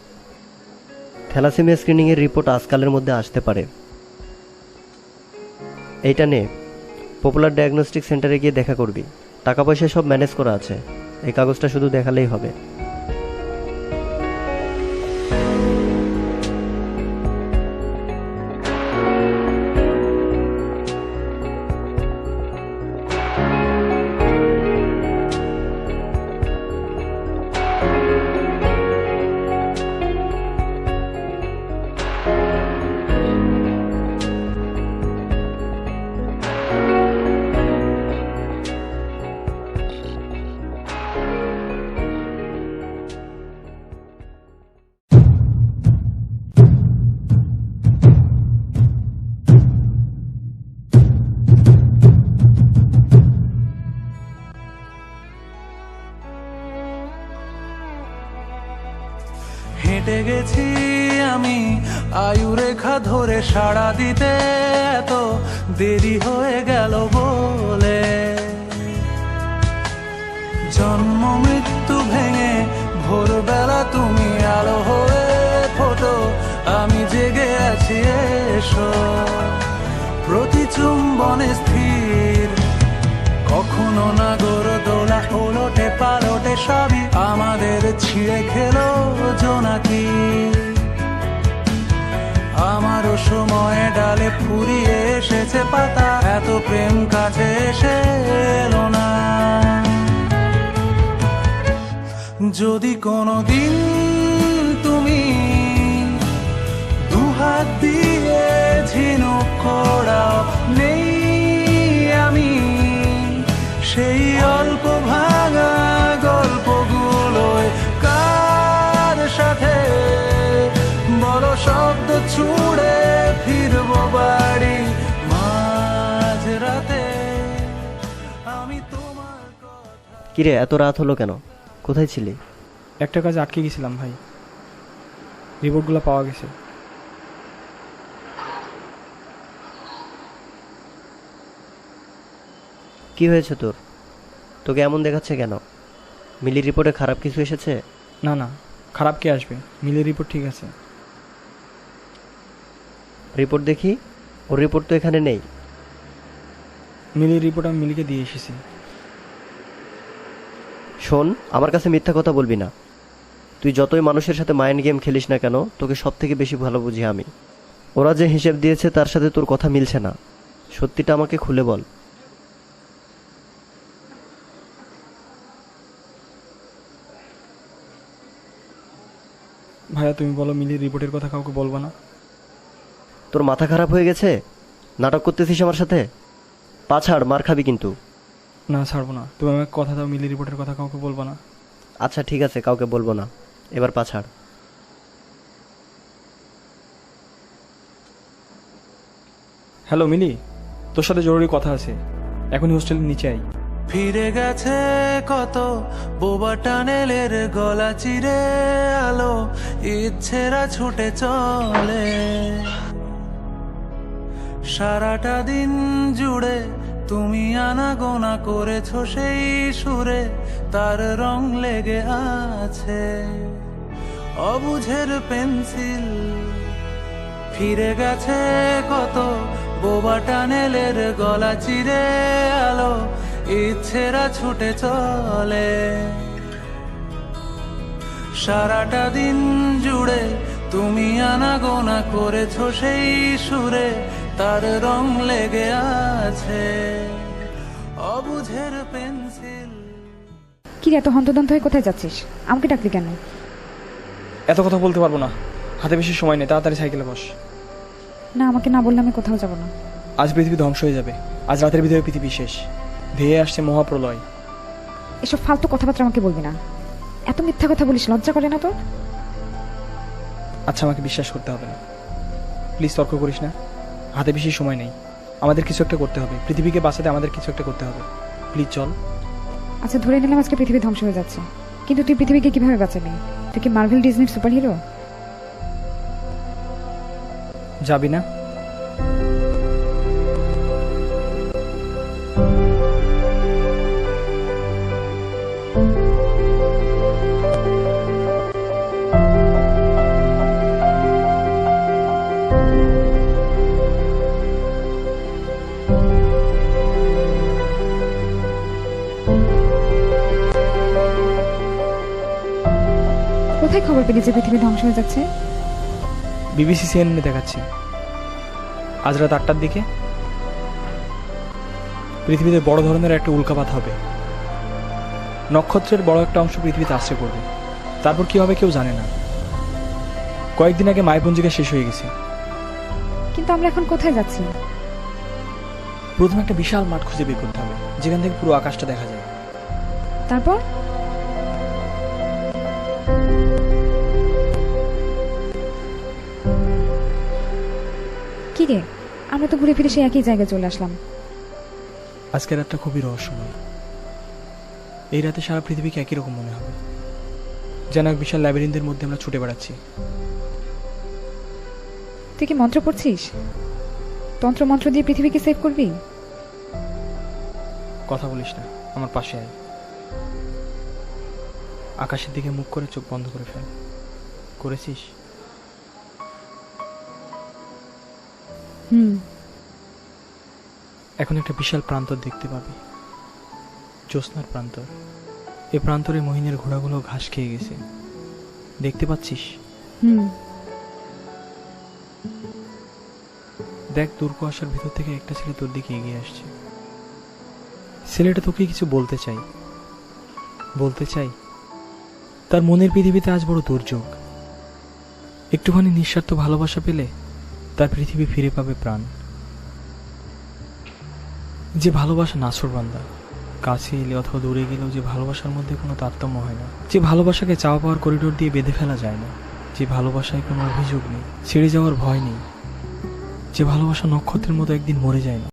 থ্যালাসেমিয়া স্ক্রিনিংয়ের রিপোর্ট আজকালের মধ্যে আসতে পারে। এইটা নে, পপুলার ডায়াগনস্টিক সেন্টারে গিয়ে দেখা করবি। টাকা পয়সা সব ম্যানেজ করা আছে, এই কাগজটা শুধু দেখালেই হবে। হেঁটে গেছি আমি আয়ু রেখা ধরে সাড়া দিতে, এত দেরি হয়ে গেল বলে। জন্ম মৃত্যু ভেঙে ভোরবেলা তুমি আলো হয়ে ফোটো, আমি জেগে আছি এসো। প্রতি চুম্বনে স্থির, কখনো না গড়দোলা ওলটে পালটে সবই আমাদের ছিঁড়ে খেলো জোনাকি। আমারও সময় ডালে ফুরিয়ে এসেছে পাতা, এত প্রেম কাছে এসে এলো না। যদি কোনোদিন তুমি দুহাত দিয়ে ঝিনুক কোড়াও, নেই আমি সেই অল্প ভাঙা গল্পগুলোয় কার সাথে বড় শব্দ ছুড়ে ফিরবো বাড়ি মাঝরাতে। আমি তোমার কথা। কিরে, এত রাত হলো কেন? কোথায় ছিলি? একটা কাজে আটকে গেছিলাম ভাই, রিপোর্টগুলো পাওয়া গেছে। কি হয়েছে তোর? তোকে এমন দেখাচ্ছে কেন? মিলির রিপোর্টে খারাপ কিছু এসেছে? না না, খারাপ কে আসবে? মিলের রিপোর্ট ঠিক আছে। রিপোর্ট দেখি। ওর রিপোর্ট তো এখানে নেই। মিলের রিপোর্ট আমি মিলিকে দিয়ে এসেছি। শোন, আমার কাছে মিথ্যা কথা বলবি না। তুই যতই মানুষের সাথে মাইন্ড গেম খেলিস না কেন, তোকে সব থেকে বেশি ভালো বুঝি আমি। ওরা যে হিসেব দিয়েছে তার সাথে তোর কথা মিলছে না। সত্যিটা আমাকে খুলে বল। ভাইয়া তুমি বলো, মিলির রিপোর্টের কথা কাউকে বলবো না? তোর মাথা খারাপ হয়ে গেছে? নাটক করতেছিস আমার সাথে? পা ছাড়, মার খাবি কিন্তু। না ছাড়বো না। তুমি আমাকে কথা দাও, মিলির রিপোর্টের কথা কাউকে বলবো না। আচ্ছা ঠিক আছে, কাউকে বলবো না। এবার পা ছাড়। হ্যালো মিলি, তোর সাথে জরুরি কথা আছে, এখনই হোস্টেলের নিচে আই। ফিরে গেছে কত বোবা টানেলের গলা চিরে আলো, ইচ্ছেরা ছুটে চলে সারাটা দিন জুড়ে। তুমি আনাগোনা করেছো সেই সুরে, তার রং লেগে আছে অবুঝের পেন্সিল। ফিরে গেছে কত বোবা টানেলের গলা চিরে আলো, ইচ্ছেরা ছুটে চলে সারাটা দিন জুড়ে। তুমি আনাগোনা করেছো সেই সুরে, তার রং লেগে আছে অবুঝের পেন্সিল। কি রে, এত হন্তদন্ত হয়ে কোথায় যাচ্ছিস? আমাকে ডাকলি কেন? এত কথা বলতে পারবো না, হাতে বেশি সময় নেই, তাড়াতাড়ি সাইকেলে বস। না, আমাকে না বললে আমি কোথাও যাব না। আজ পৃথিবী ধ্বংস হয়ে যাবে, আজ রাতের ভিতরে পৃথিবী শেষ, ধেয়ে আসছে মহাপ্রলয়। এসব ফালতু কথাবার্তা আমাকে বলবি না। এত মিথ্যা কথা বলিস, লজ্জা করে না তোর? আচ্ছা আমাকে বিশ্বাস করতে হবে না, প্লিজ তর্ক করিস না। হাতে বেশি সময় নেই, আমাদের কিছু একটা করতে হবে, পৃথিবীকে বাঁচাতে আমাদের কিছু একটা করতে হবে। প্লিজ চল। আচ্ছা ধরে নিলাম আজকে পৃথিবী ধ্বংস হয়ে যাচ্ছে, কিন্তু তুই পৃথিবীকে কিভাবে বাঁচাবি? তুই কি মার্ভেল ডিজনির সুপার হিরো? যাবি না? কোথায় খবর পেলি যে পৃথিবী ধ্বংস হয়ে যাচ্ছে? বিবিসি সিএনএ দেখাচ্ছে আজ রাত 8টার দিকে পৃথিবীতে বড় ধরনের একটা উল্কাপাত হবে। নক্ষত্রের বড় একটা অংশ পৃথিবীতে আশ্রয় পড়বে, তারপর কি হবে কেউ জানে না। কয়েকদিন আগে মায়াপুঞ্জিকা শেষ হয়ে গেছে। কিন্তু আমরা এখন কোথায় যাচ্ছি? প্রথমে একটা বিশাল মাঠ খুঁজে বের করতে হবে, যেখান থেকে পুরো আকাশটা দেখা যায়। তারপর? কি রে, আমরা তো ঘুরে ফিরে সেই একই জায়গায় চলে আসলাম। আজকের রাতটা খুবই রহস্যময়। এই রাতে সারা পৃথিবীকে একই রকম মনে হবে, যেন এক বিশাল ল্যাবিরিন্থের মধ্যে আমরা ছুটে বেড়াচ্ছি। তুই কি মন্ত্র পড়ছিস? তন্ত্র মন্ত্র দিয়ে পৃথিবীকে সেভ করবি? কথা বলিস না, আমার পাশে আয়। আকাশের দিকে মুখ করে চোখ বন্ধ করে ফেল। করেছিস? এখন একটা বিশাল প্রান্তর দেখতে পাবি, জ্যোৎস্নার প্রান্তর। এ প্রান্তরে মহিনের ঘোড়াগুলো ঘাস খেয়ে গেছে, দেখতে পাচ্ছিস? দেখ, দূর কুয়াশার ভিতর থেকে একটা ছেলে তোর দিকে এগিয়ে আসছে। ছেলেটা তোকে কিছু বলতে চাই। তার মনের পৃথিবীতে আজ বড় দুর্যোগ। একটুখানি নিঃস্বার্থ ভালোবাসা পেলে তার পৃথিবী ফিরে পাবে প্রাণ। যে ভালোবাসা নাছোড়বান্দা, কাছে এলে অথবা দূরে গেলেও যে ভালোবাসার মধ্যে কোনো তারতম্য হয় না, যে ভালোবাসাকে চাওয়া পাওয়ার করিডোর দিয়ে বেঁধে ফেলা যায় না, যে ভালোবাসায় কোনো অভিযোগ নেই, ছেড়ে যাওয়ার ভয় নেই, যে ভালোবাসা নক্ষত্রের মতো একদিন মরে যায় না।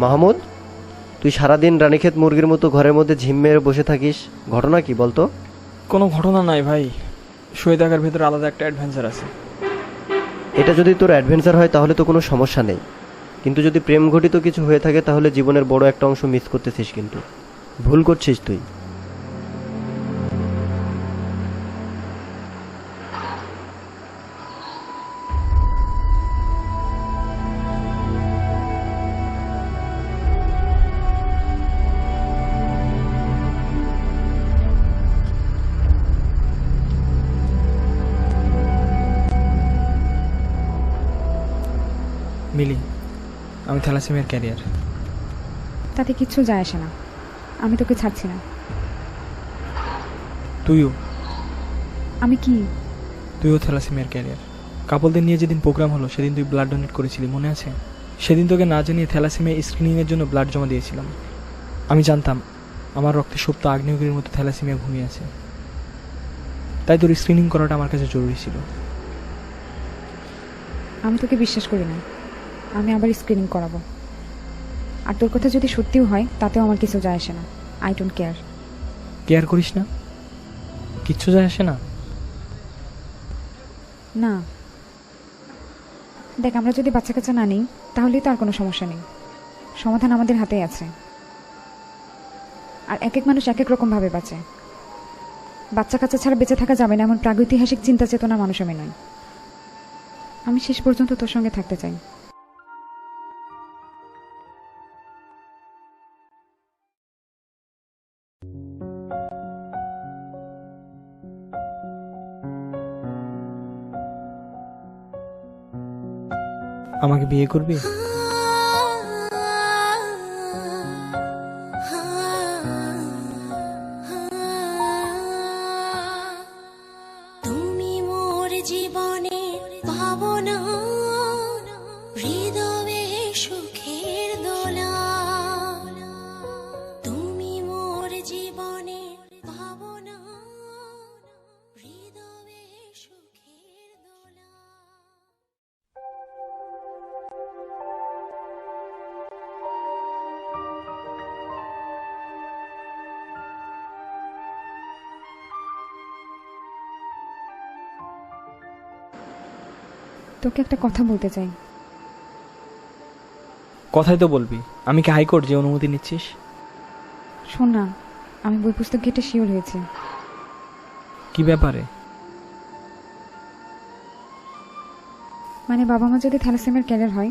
মাহমুদ, তুই সারাদিন রানীক্ষেত মুরগির মতো ঘরের মধ্যে ঝিম মেরে বসে থাকিস, ঘটনা কি বলতো? কোনো ঘটনা নাই ভাই, শুয়ে থাকার ভেতরে আলাদা একটা অ্যাডভেঞ্চার আছে। এটা যদি তোর অ্যাডভেঞ্চার হয় তাহলে তো কোনো সমস্যা নেই, কিন্তু যদি প্রেম ঘটিত কিছু হয়ে থাকে তাহলে জীবনের বড় একটা অংশ মিস করতেছিস, কিন্তু ভুল করছিস তুই। মিলি, আমি থ্যালাসেমিয়ার ক্যারিয়ার। তাতে কিচ্ছু যায় আসে না, আমি তোকে ছাড়ছি না। তুইও আমি কি? তুইও থ্যালাসেমিয়ার ক্যারিয়ার। কাপলদের নিয়ে যেদিন প্রোগ্রাম হলো সেদিন তুই ব্লাড ডোনেট করেছিলি, মনে আছে? সেদিন তোকে না জানিয়ে থ্যালাসেমিয়া স্ক্রিনিংয়ের জন্য ব্লাড জমা দিয়েছিলাম। আমি জানতাম আমার রক্তে সুপ্ত আগ্নেয়গিরির মতো থ্যালাসেমিয়া ঘুমিয়ে আছে, তাই তোর স্ক্রিনিং করাটা আমার কাছে জরুরি ছিল। আমি তোকে বিশ্বাস করি না, আমি আবার স্ক্রিনিং করাবো। আর তোর কথা যদি সত্যিও হয় তাতেও আমার কিছু যায় আসে না। I don't care. কেয়ার করিস না? কিচ্ছু যায় আসে না? না দেখ, আমরা যদি বাচ্চা কাচ্চা না নিই তাহলেই তো আর কোনো সমস্যা নেই, সমাধান আমাদের হাতেই আছে। আর এক এক মানুষ এক এক রকমভাবে বাঁচে। বাচ্চা কাচ্চা ছাড়া বেঁচে থাকা যাবে না এমন প্রাগৈতিহাসিক চিন্তা চেতনার মানুষ আমি নই। আমি শেষ পর্যন্ত তোর সঙ্গে থাকতে চাই। আমাকে বিয়ে করবি? তুমি মোর জীবনের ভাবনা, হৃদয়ে সুখের দোলা। তুমি মোর জীবনের ভাবনা, হৃদয়ে সুখের দোলা। তোকে একটা কথা বলতে চাই। কথাই তো বলবি, আমি কি হাইকোর্ট যে অনুমতি নিচ্ছিস? শোন না, আমি বই পুস্তক ঘেটে শিওর হয়েছি। কি ব্যাপারে? মানে বাবা মা যদি থ্যালাসেমিয়ার ক্যারিয়ার হয়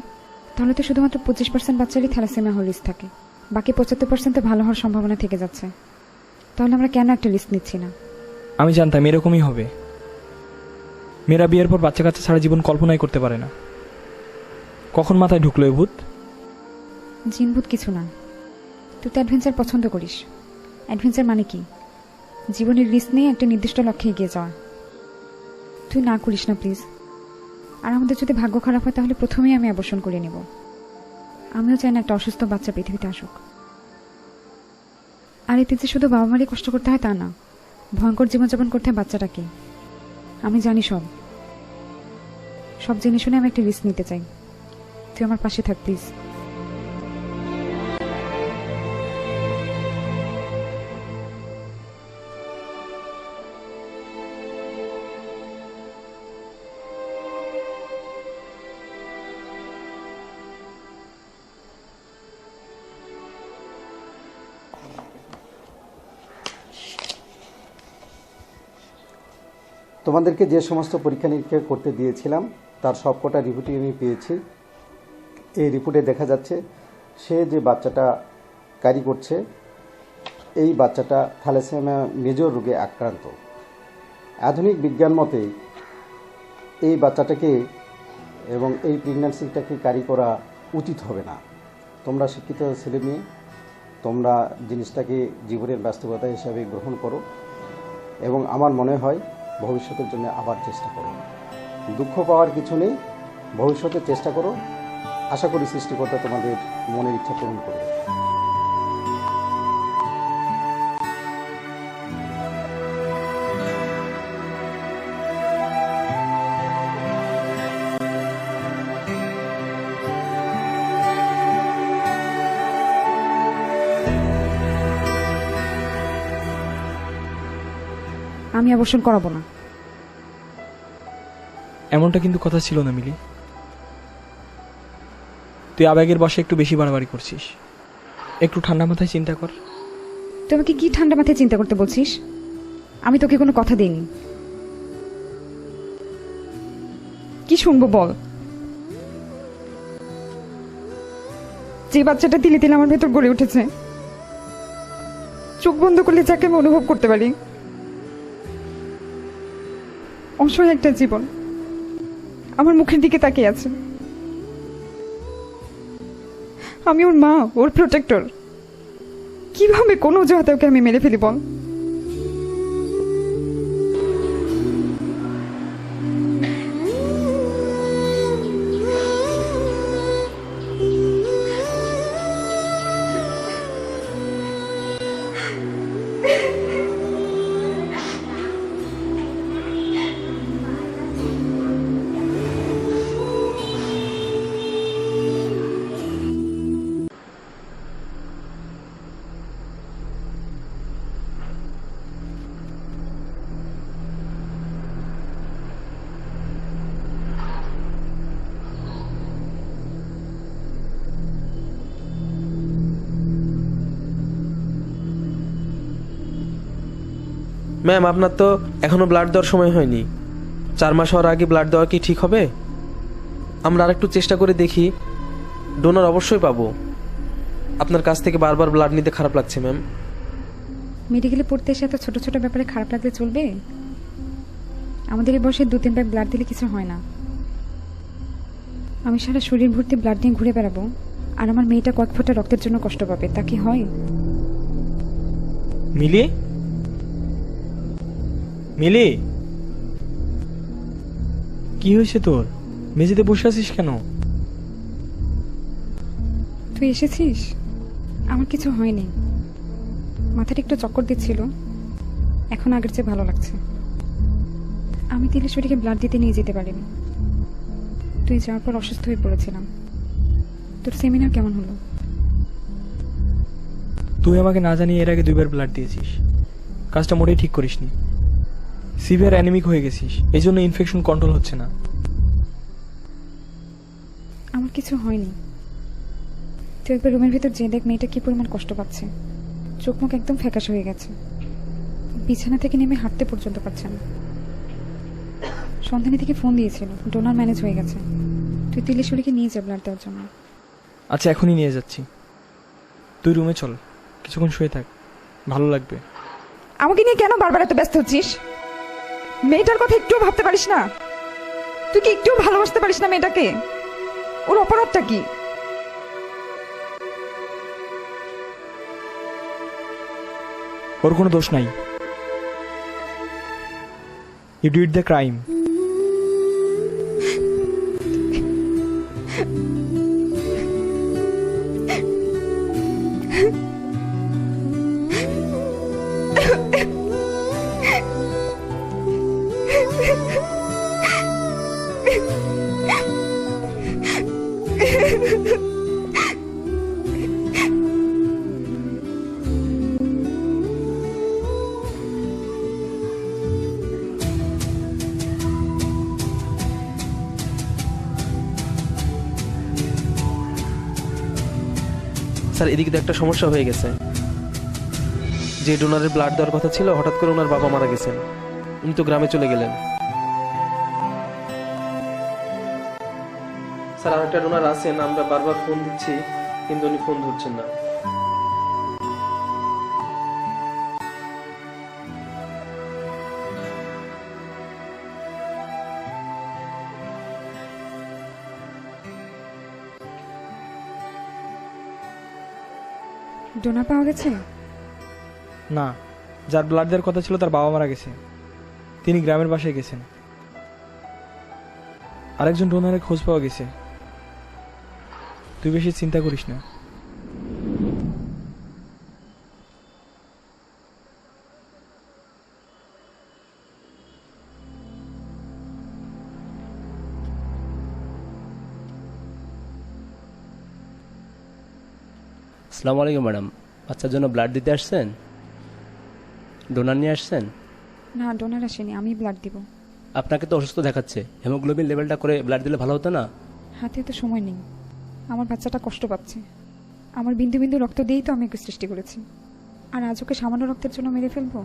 তাহলে তো শুধুমাত্র 25% বাচ্চারই থ্যালাসেমিয়া হওয়ার রিস্ক থাকে, বাকি 75% ভালো হওয়ার সম্ভাবনা থেকে যাচ্ছে। তাহলে আমরা কেন একটা লিস্ট নিচ্ছি না? আমি জানতাম এরকমই হবে। মেয়েরা বিয়ের পর বাচ্চা কাচ্চা ছাড়া জীবন কল্পনাই করতে পারে না। কখন মাথায় ঢুকলো এই ভূত? জিনভূত কিছু না। তুই তো অ্যাডভেঞ্চার পছন্দ করিস। অ্যাডভেঞ্চার মানে কি? জীবনের রিস্ক নিয়ে একটা নির্দিষ্ট লক্ষ্যে এগিয়ে যাওয়া। তুই না করিস না প্লিজ। আর আমাদের যদি ভাগ্য খারাপ হয় তাহলে প্রথমেই আমি অ্যাবর্শন করে নেব। আমিও চাই না একটা অসুস্থ বাচ্চা পৃথিবীতে আসুক। আর এতে যে শুধু বাবা মারই কষ্ট করতে হয় তা না, ভয়ঙ্কর জীবনযাপন করতে হয় বাচ্চাটাকে। আমি জানি সব জেনে শুনে আমি একটা রিস্ক নিতে চাই। তুই আমার পাশে থাক প্লিজ। তোমাদেরকে যে সমস্ত পরীক্ষা নিরীক্ষা করতে দিয়েছিলাম তার সবকটা রিপোর্টই আমি পেয়েছি। এই রিপোর্টে দেখা যাচ্ছে সে যে বাচ্চাটা ক্যারি করছে এই বাচ্চাটা থ্যালাসেমিয়া মেজর রোগে আক্রান্ত। আধুনিক বিজ্ঞান মতে এই বাচ্চাটাকে এবং এই প্রেগন্যান্সিটাকে ক্যারি করা উচিত হবে না। তোমরা শিক্ষিত ছেলে মেয়ে, তোমরা জিনিসটাকে জীবনের ব্যস্ততা হিসাবে গ্রহণ করো এবং আমার মনে হয় ভবিষ্যতের জন্য আবার চেষ্টা করো। দুঃখ পাওয়ার কিছু নেই, ভবিষ্যতে চেষ্টা করো। আশা করি সৃষ্টিকর্তা তোমাদের মনের ইচ্ছা পূরণ করবে। আমি অবসর করাবো না। এমনটা কিন্তু কথা ছিল না মিলি। তুই আবেগের বশে একটু বেশি বাড়াবাড়ি করছিস। একটু ঠান্ডা মাথায় চিন্তা কর। তুই আমাকে কি ঠান্ডা মাথায় চিন্তা করতে বলছিস? আমি তোকে কোনো কথা দিইনি। কি শুনবো বল? যে বাচ্চাটা তিলে তিলে আমার ভেতর গড়ে উঠেছে, চোখ বন্ধ করলে যাকে আমি অনুভব করতে পারি, অসহায় একটা জীবন আমার মুখের দিকে তাকিয়ে আছে। আমি ওর মা, ওর প্রোটেক্টর। কিভাবে কোনো অজুহাতে ওকে আমি মেরে ফেলি বল? ম্যাম, আপনার তো এখনো ব্লাড দেওয়ার সময় হয়নি। 4 মাস হওয়ার আগে ব্লাড দেওয়া কি ঠিক হবে? আমরা আরেকটু চেষ্টা করে দেখি। ডোনার অবশ্যই পাবো। আপনার কাছ থেকে বারবার ব্লাড নিতে খারাপ লাগছে ম্যাম। মেডিকেলে পড়তে এসে এত ছোট ছোট ব্যাপারে খারাপ লাগলে চলবে? আমাদের এই বয়সে 2-3 ব্যাগ ব্লাড দিলে কিছু হয় না। আমি সারা শরীর ভর্তি ব্লাড নিয়ে ঘুরে বেড়াবো, আর আমার মেয়েটা কয়েক ফোঁটা রক্তের জন্য কষ্ট পাবে, তা কি হয়? মিলি, মিলি, কি হয়েছে তোর? মেঝেতে বসে আছিস কেন? তুই এসেছিস? আমার কিছু হয়নি, মাথাটা একটু চক্কর দিচ্ছিল, এখন আগের চেয়ে ভালো লাগছে। আমি তিলেশ্বরীকে ব্লাড দিতে নিয়ে যেতে পারিনি। তুই যাওয়ার পর অসুস্থ হয়ে পড়েছিলাম। তোর সেমিনার কেমন হলো? তুই আমাকে না জানিয়ে এর আগে 2 বার ব্লাড দিয়েছিস। কাজটা মোটেই ঠিক করিসনি। সিভিয়ার অ্যানিমিক হয়ে গেছিস, এই জন্য ইনফেকশন কন্ট্রোল হচ্ছে না। আমার কিছু হয়নি। তুই একবার রুমের ভেতর যে দেখ মেয়েটা কি পরিমাণ কষ্ট পাচ্ছে। চোখ মুখ একদম ফ্যাকাশ হয়ে গেছে, বিছানা থেকে নেমে হাঁটতে পর্যন্ত পারছে না। সন্ধানী থেকে ফোন দিয়েছিল, ডোনার ম্যানেজ হয়ে গেছে। তুই তিলেশ্বরীকে নিয়ে যা ব্লাড দেওয়ার জন্য। আচ্ছা, এখনই নিয়ে যাচ্ছি। তুই রুমে চল, কিছুক্ষণ শুয়ে থাক, ভালো লাগবে। আমাকে নিয়ে কেন বারবার এত ব্যস্ত হচ্ছিস? মেয়েটার কথা একটুও ভাবতে পারিস না? তুই কি একটুও ভালোবাসতে পারিস না মেয়েটাকে? ওর অপরাধটা কি? ওর কোনো দোষ নাই। You did the crime. Sir, এদিকে তো একটা সমস্যা হয়ে গেছে। যে ডোনারের ব্লাড দেওয়ার কথা ছিল, হঠাৎ করে ওনার বাবা মারা গেছেন। উনি তো গ্রামে চলে গেলেন। স্যার, আরেকটা ডোনার আছেন, আমরা বারবার ফোন দিচ্ছি কিন্তু উনি ফোন ধরছেন না। ডোনার পাওয়া গেছে? না, যার ব্লাড দেওয়ার কথা ছিল তার বাবা মারা গেছে। তিনি গ্রামের বাসায় গেছেন। আরেকজন ডোনারের খোঁজ পাওয়া গেছে। তুই বেশি চিন্তা করিস না। আসসালামু আলাইকুম ম্যাডাম, বাচ্চার জন্য ব্লাড দিতে আসছেন? ডোনার নিয়ে আসছেন? না, ডোনার আসেনি, আমি ব্লাড দিব। আপনাকে তো অসুস্থ দেখাচ্ছে, হেমোগ্লোবিন লেভেলটা করে ব্লাড দিলে ভালো হতো না? হাতে তো সময় নেই, আমার বাচ্চাটা কষ্ট পাচ্ছে। আমার বিন্দু বিন্দু রক্ত দিয়েই তো আমি ওকে সৃষ্টি করেছি, আর আজ ওকে সামান্য রক্তের জন্য মেরে ফেলবো?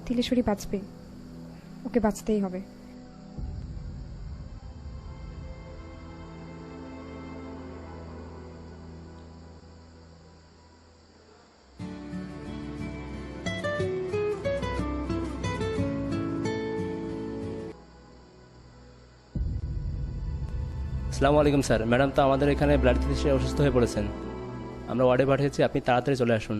তিলেশ্বরী বাঁচবে, ওকে বাঁচতেই হবে। আসসালামু আলাইকুম স্যার। ম্যাডাম তো আমাদের এখানে ব্লাড দিতে এসে অসুস্থ হয়ে পড়েছেন, আমরা ওয়ার্ডে পাঠিয়েছি, আপনি তাড়াতাড়ি চলে আসুন।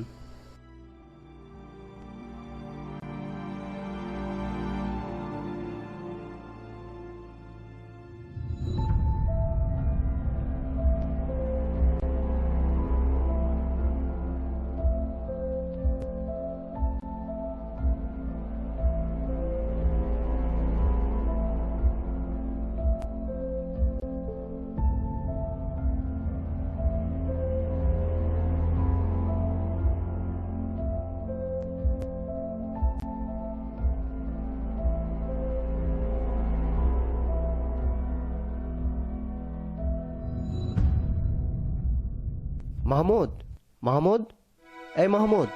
মাহমুদ, মাহমুদ, এই মাহমুদ,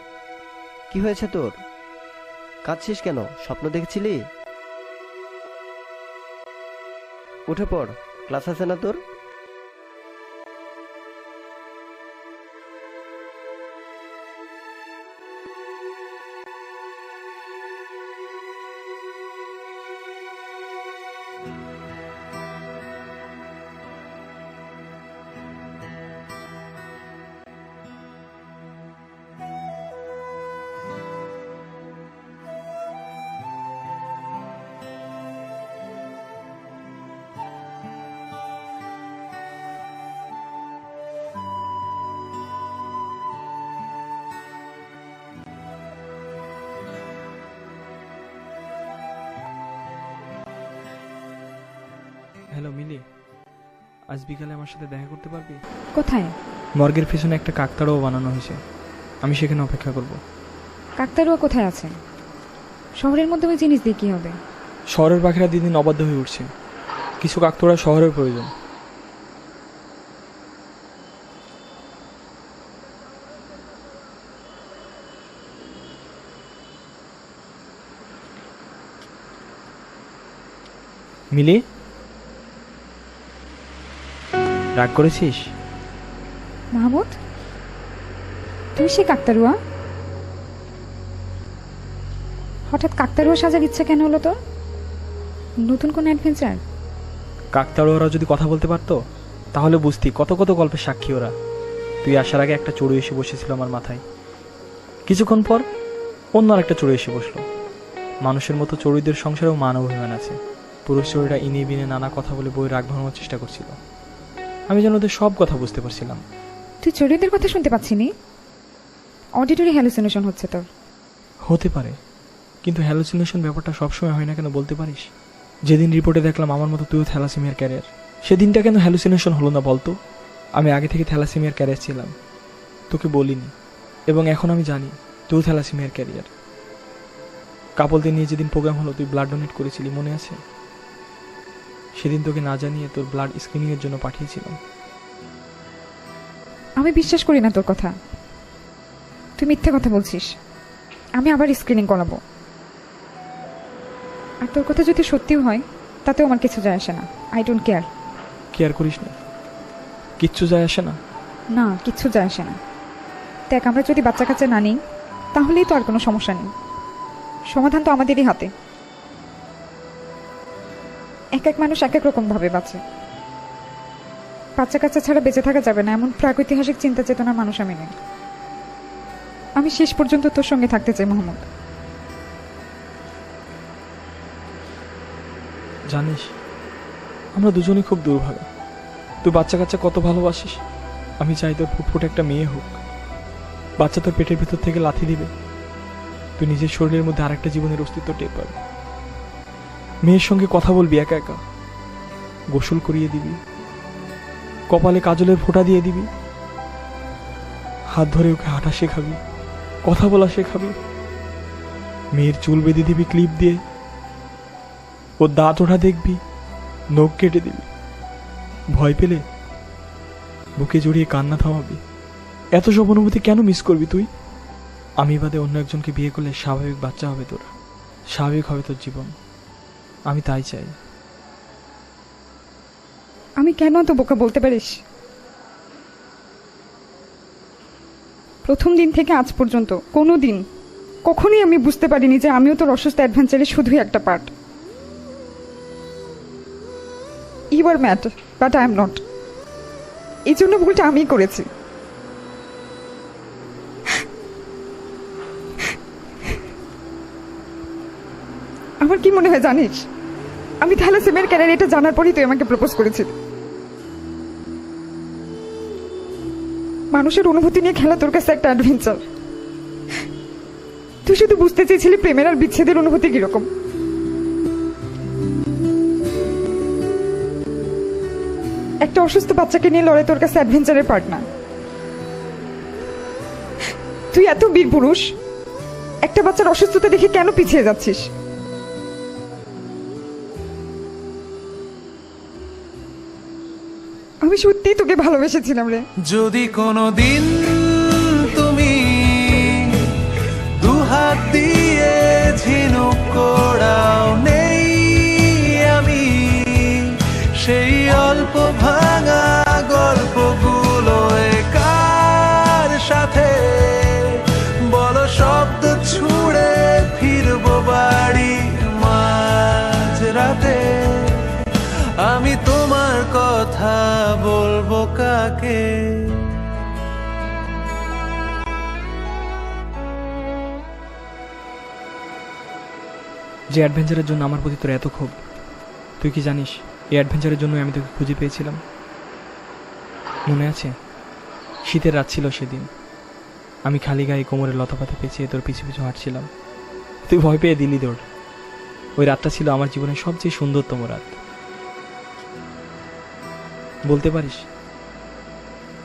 কি হয়েছে তোর? কাঁদছিস কেন? স্বপ্ন দেখেছিলি? উঠে পড়, ক্লাস আছে না তোর? হ্যালো মিলি, আজ বিকালে আমার সাথে দেখা করতে পারবি? কোথায়? মর্গের পেছনে একটা কাকতাড়ুয়া বানানো হয়েছে, আমি সেখানে অপেক্ষা করব। কাকতাড়ুয়া কোথায় আছে? শহরের মধ্যে ওই জিনিস দিয়ে কি হবে? শহরের পাখিরা দিন দিন অবাধ্য হয়ে উঠছে, কিছু কাকতাড়ুয়া শহরের প্রয়োজন। মিলি, রাগ করেছিস? মাহমুদ, তুই সে কাকতাড়ুয়া? হঠাৎ কাকতাড়ুয়া সাজার ইচ্ছা কেন হলো তোর? নতুন কোন অ্যাডভেঞ্চার? কাকতাড়ুয়ারা যদি কথা বলতে পারতো তাহলে বুঝতি কত কত গল্পের সাক্ষী ওরা। তুই আসার আগে একটা চড়ুই এসে বসেছিল আমার মাথায়, কিছুক্ষণ পর অন্য আর একটা চড়ুই এসে বসলো। মানুষের মতো চড়ুইদের সংসারেও মান অভিমান আছে। পুরুষ চড়ুইরা ইনে বিনে নানা কথা বলে বই রাগ ভাঙানোর চেষ্টা করছিল। আমি যেন ওদের সব কথা বুঝতে পারছিলাম। তুই চড়ুইদের কথা শুনতে পাচ্ছিনি? অডিটরি হ্যালুসিনেশন হচ্ছে তোর। হতে পারে, কিন্তু হ্যালুসিনেশন ব্যাপারটা সবসময় হয় না কেন বলতে পারিস? যেদিন রিপোর্টে দেখলাম আমার মতো তুইও থ্যালাসেমিয়ার ক্যারিয়ার, সেদিনটা কেন হ্যালুসিনেশন হলো না বলতো? আমি আগে থেকে থ্যালাসেমিয়ার ক্যারিয়ার ছিলাম, তোকে বলিনি, এবং এখন আমি জানি তুইও থ্যালাসেমিয়ার ক্যারিয়ার। কাপলদের নিয়ে যেদিন প্রোগ্রাম হলো তুই ব্লাড ডোনেট করেছিলি, মনে আছে? সেদিন তোকে না জানিয়ে তোর ব্লাড স্ক্রিনিংয়ের জন্য পাঠিয়েছিলাম। আমি বিশ্বাস করি না তোর কথা, তুই মিথ্যে কথা বলছিস। আমি আবার স্ক্রিনিং করাবো, আর তোর কথা যদি সত্যিও হয় তাতেও আমার কিছু যায় আসে না। I don't care. কেয়ার করিস না? কিচ্ছু যায় আসে না? না, কিচ্ছু যায় আসে না। দেখ, আমরা যদি বাচ্চা কাচ্চা না নিই তাহলেই তো আর কোনো সমস্যা নেই, সমাধান তো আমাদেরই হাতে। এক এক মানুষ এক এক রকম ভাবে বাঁচে। বাচ্চা কাচ্চা ছাড়া বেঁচে থাকা যাবে না এমন প্রাগৈতিহাসিক চিন্তা চেতনার মানুষ আমি নেই। আমি শেষ পর্যন্ত তোর সঙ্গে থাকতে চাই মাহমুদ। জানিস, আমরা দুজনেই খুব দুর্ভাগা। তুই বাচ্চা কাচ্চা কত ভালোবাসিস, আমি চাই তোর ফুটফুটে একটা মেয়ে হোক। বাচ্চা তোর পেটের ভিতর থেকে লাথি দিবে, তুই নিজের শরীরের মধ্যে আরেকটা জীবনের অস্তিত্ব টের পাবি। মেয়ের সঙ্গে কথা বলবি একা একা, গোসল করিয়ে দিবি, কপালে কাজলের ফোঁটা দিয়ে দিবি, হাত ধরে ওকে হাঁটা শেখাবি, কথা বলা শেখাবি। মেয়ের চুল বেঁধে দিবি ক্লিপ দিয়ে, ওর দাঁত ওঠা দেখবি, নখ কেটে দিবি, ভয় পেলে বুকে জড়িয়ে কান্না থামাবি। এত সব অনুভূতি কেন মিস করবি তুই? আমি বাদে অন্য একজনকে বিয়ে করলে স্বাভাবিক বাচ্চা হবে তোর, স্বাভাবিক হবে তোর জীবন। আমি তাই চাই। আমি কেন তো বোকা বলতে পারিস? প্রথম দিন থেকে আজ পর্যন্ত কোনো দিন কখনোই আমি বুঝতে পারিনি যে আমিও তোর অসুস্থ অ্যাডভেঞ্চারে শুধুই একটা part. You are mad but I am not. এই জন্য ভুলটা আমিই করেছি। আমার কি মনে হয় জানিস, আমি থ্যালাসেমিয়ার ক্যারিয়ার এটা জানার পরই তুই আমাকে প্রপোজ করেছিস। মানুষের অনুভূতি নিয়ে খেলা তোর কাছে একটা অ্যাডভেঞ্চার। তুই শুধু বুঝতে চেয়েছিলি প্রেমের আর বিচ্ছেদের অনুভূতি কিরকম। একটা অসুস্থ বাচ্চাকে নিয়ে লড়াই তোর কাছে অ্যাডভেঞ্চারের পার্ট না। তুই এত বীর পুরুষ, একটা বাচ্চার অসুস্থতা দেখে কেন পিছিয়ে যাচ্ছিস? আমি সত্যিই তোকে ভালোবেসেছিলাম রে। যদি কোনোদিন তুমি দুহাত দিয়ে ঝিনুক কোড়াও, নেই আমি সেই অল্প ভাঙা গল্পগুলো কার সাথে বলো শব্দ ছুড়ে ফিরবো বাড়ি মাঝরাতে। আমি তোমার কথা বলবো কাকে? যে অ্যাডভেঞ্চারের জন্য আমার প্রতি তোর এত ক্ষোভ, তুই কি জানিস এই অ্যাডভেঞ্চারের জন্য আমি তোকে খুঁজে পেয়েছিলাম। মনে আছে শীতের রাত ছিল সেদিন, আমি খালি গায়ে কোমরে লতাপাতা পেঁচিয়ে তোর পিছু পিছু হাঁটছিলাম। তুই ভয় পেয়ে দিলি দৌড়। ওই রাতটা ছিল আমার জীবনের সবচেয়ে সুন্দরতম রাত। বলতে পারিস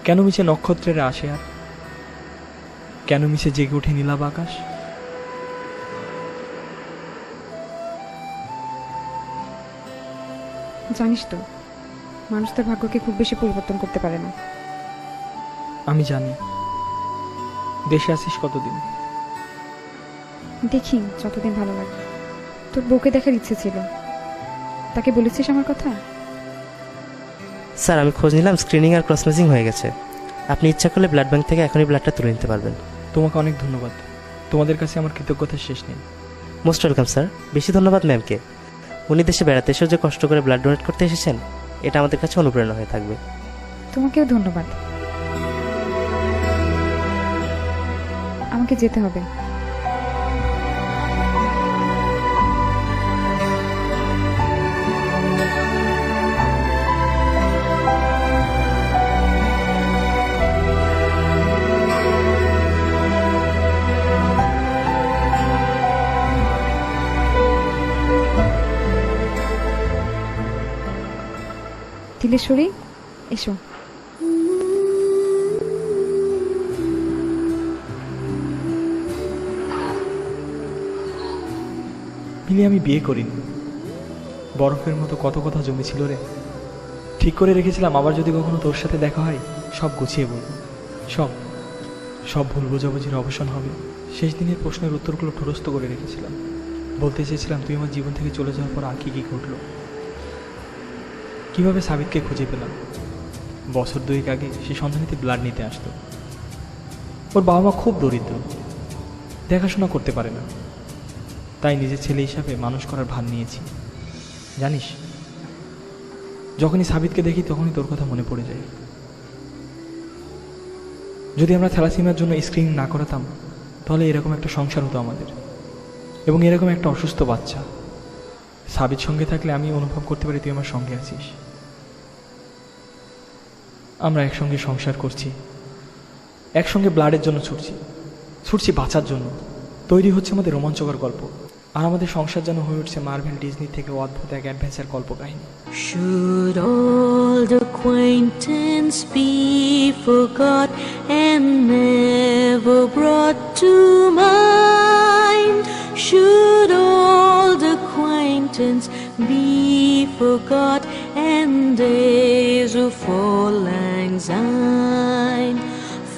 কেন মিছে নক্ষত্রের আসে, আর কেন মিছে জেগে ওঠে নীলাভ আকাশ? জানিস তো, মানুষ তার ভাগ্যকে খুব বেশি পরিবর্তন করতে পারে না। আমি জানি। দেশে আসিস কতদিন? দেখি যতদিন ভালো লাগে। তোর বউকে দেখার ইচ্ছে ছিল, তাকে বলেছিস আমার কথা? স্যার আমি খোঁজ নিলাম, স্ক্রিনিং আর ক্রস ম্যাচিং হয়ে গেছে। আপনি ইচ্ছা করলে ব্লাড ব্যাংক থেকে এখনই ব্লাডটা তুলে নিতে পারবেন। তোমাকে অনেক ধন্যবাদ, তোমাদের কাছে আমার কৃতজ্ঞতার শেষ নেই। Most welcome sir. বেশি ধন্যবাদ ম্যামকে। উনি দেশে বেড়াতে এসেও যে কষ্ট করে ব্লাড ডোনেট করতে এসেছেন, এটা আমাদের কাছে অনুপ্রেরণা হয়ে থাকবে। তোমাকেও ধন্যবাদ। আমাকে যেতে হবে। তিলেশ্বরী, এসো। মিলি, আমি বিয়ে করিনি। বরফের মতো কত কথা জমেছিল রে। ঠিক করে রেখেছিলাম আবার যদি কখনো তোর সাথে দেখা হয় সব গুছিয়ে বলবো। সব সব ভুল বোঝাবুঝির অবসান হবে। শেষ দিনের প্রশ্নের উত্তরগুলো ঠুরস্থ করে রেখেছিলাম। বলতে চেয়েছিলাম তুই আমার জীবন থেকে চলে যাওয়ার পর আর কি ঘটলো, কীভাবে সাবিতকে খুঁজে পেলাম। বছর দুয়েক আগে সে সন্ধানীতে ব্লাড নিতে আসতো। ওর বাবা মা খুব দরিদ্র, দেখাশোনা করতে পারে না, তাই নিজের ছেলে হিসাবে মানুষ করার ভার নিয়েছি। জানিস, যখনই সাবিতকে দেখি তখনই তোর কথা মনে পড়ে যায়। যদি আমরা থ্যালাসেমিয়ার জন্য স্ক্রিনিং না করাতাম তাহলে এরকম একটা সংসার হতো আমাদের, এবং এরকম একটা অসুস্থ বাচ্চা। সাবিত সঙ্গে থাকলে আমি অনুভব করতে পারি তুই আমার সঙ্গে আছিস। আমরা একসঙ্গে সংসার করছি, একসঙ্গে ব্লাডের জন্য ছুটছি বাঁচার জন্য। তৈরি হচ্ছে আমাদের রোমাঞ্চকর গল্প, আর আমাদের সংসার যেন হয়ে উঠছে মার্ভেল ডিজনি থেকে অদ্ভুত এক অ্যাডভেঞ্চার গল্প কাহিনী। Should old acquaintance be forgot and never brought to mind? Should forgot, and days of Auld Lang Syne.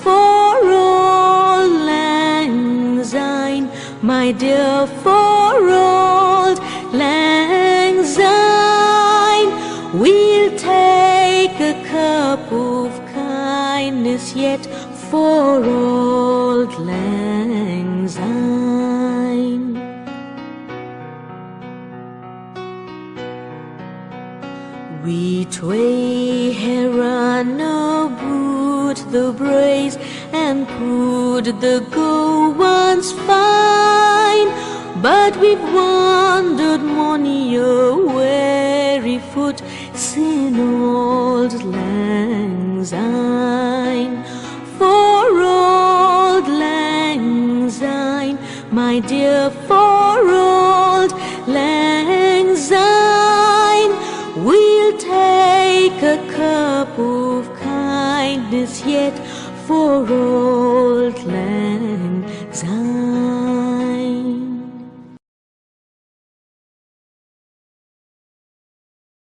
For Auld Lang Syne, my dear, for Auld Lang Syne, we'll take a cup of kindness yet for Auld Lang Syne. We tway heron aboot the braes and put the go once fine, but we've wandered mony a weary foot sin Auld Lang Syne. For Auld Lang Syne, my dear, for Auld Lang Syne, we'll take a cup of kindness yet for Auld Lang Syne.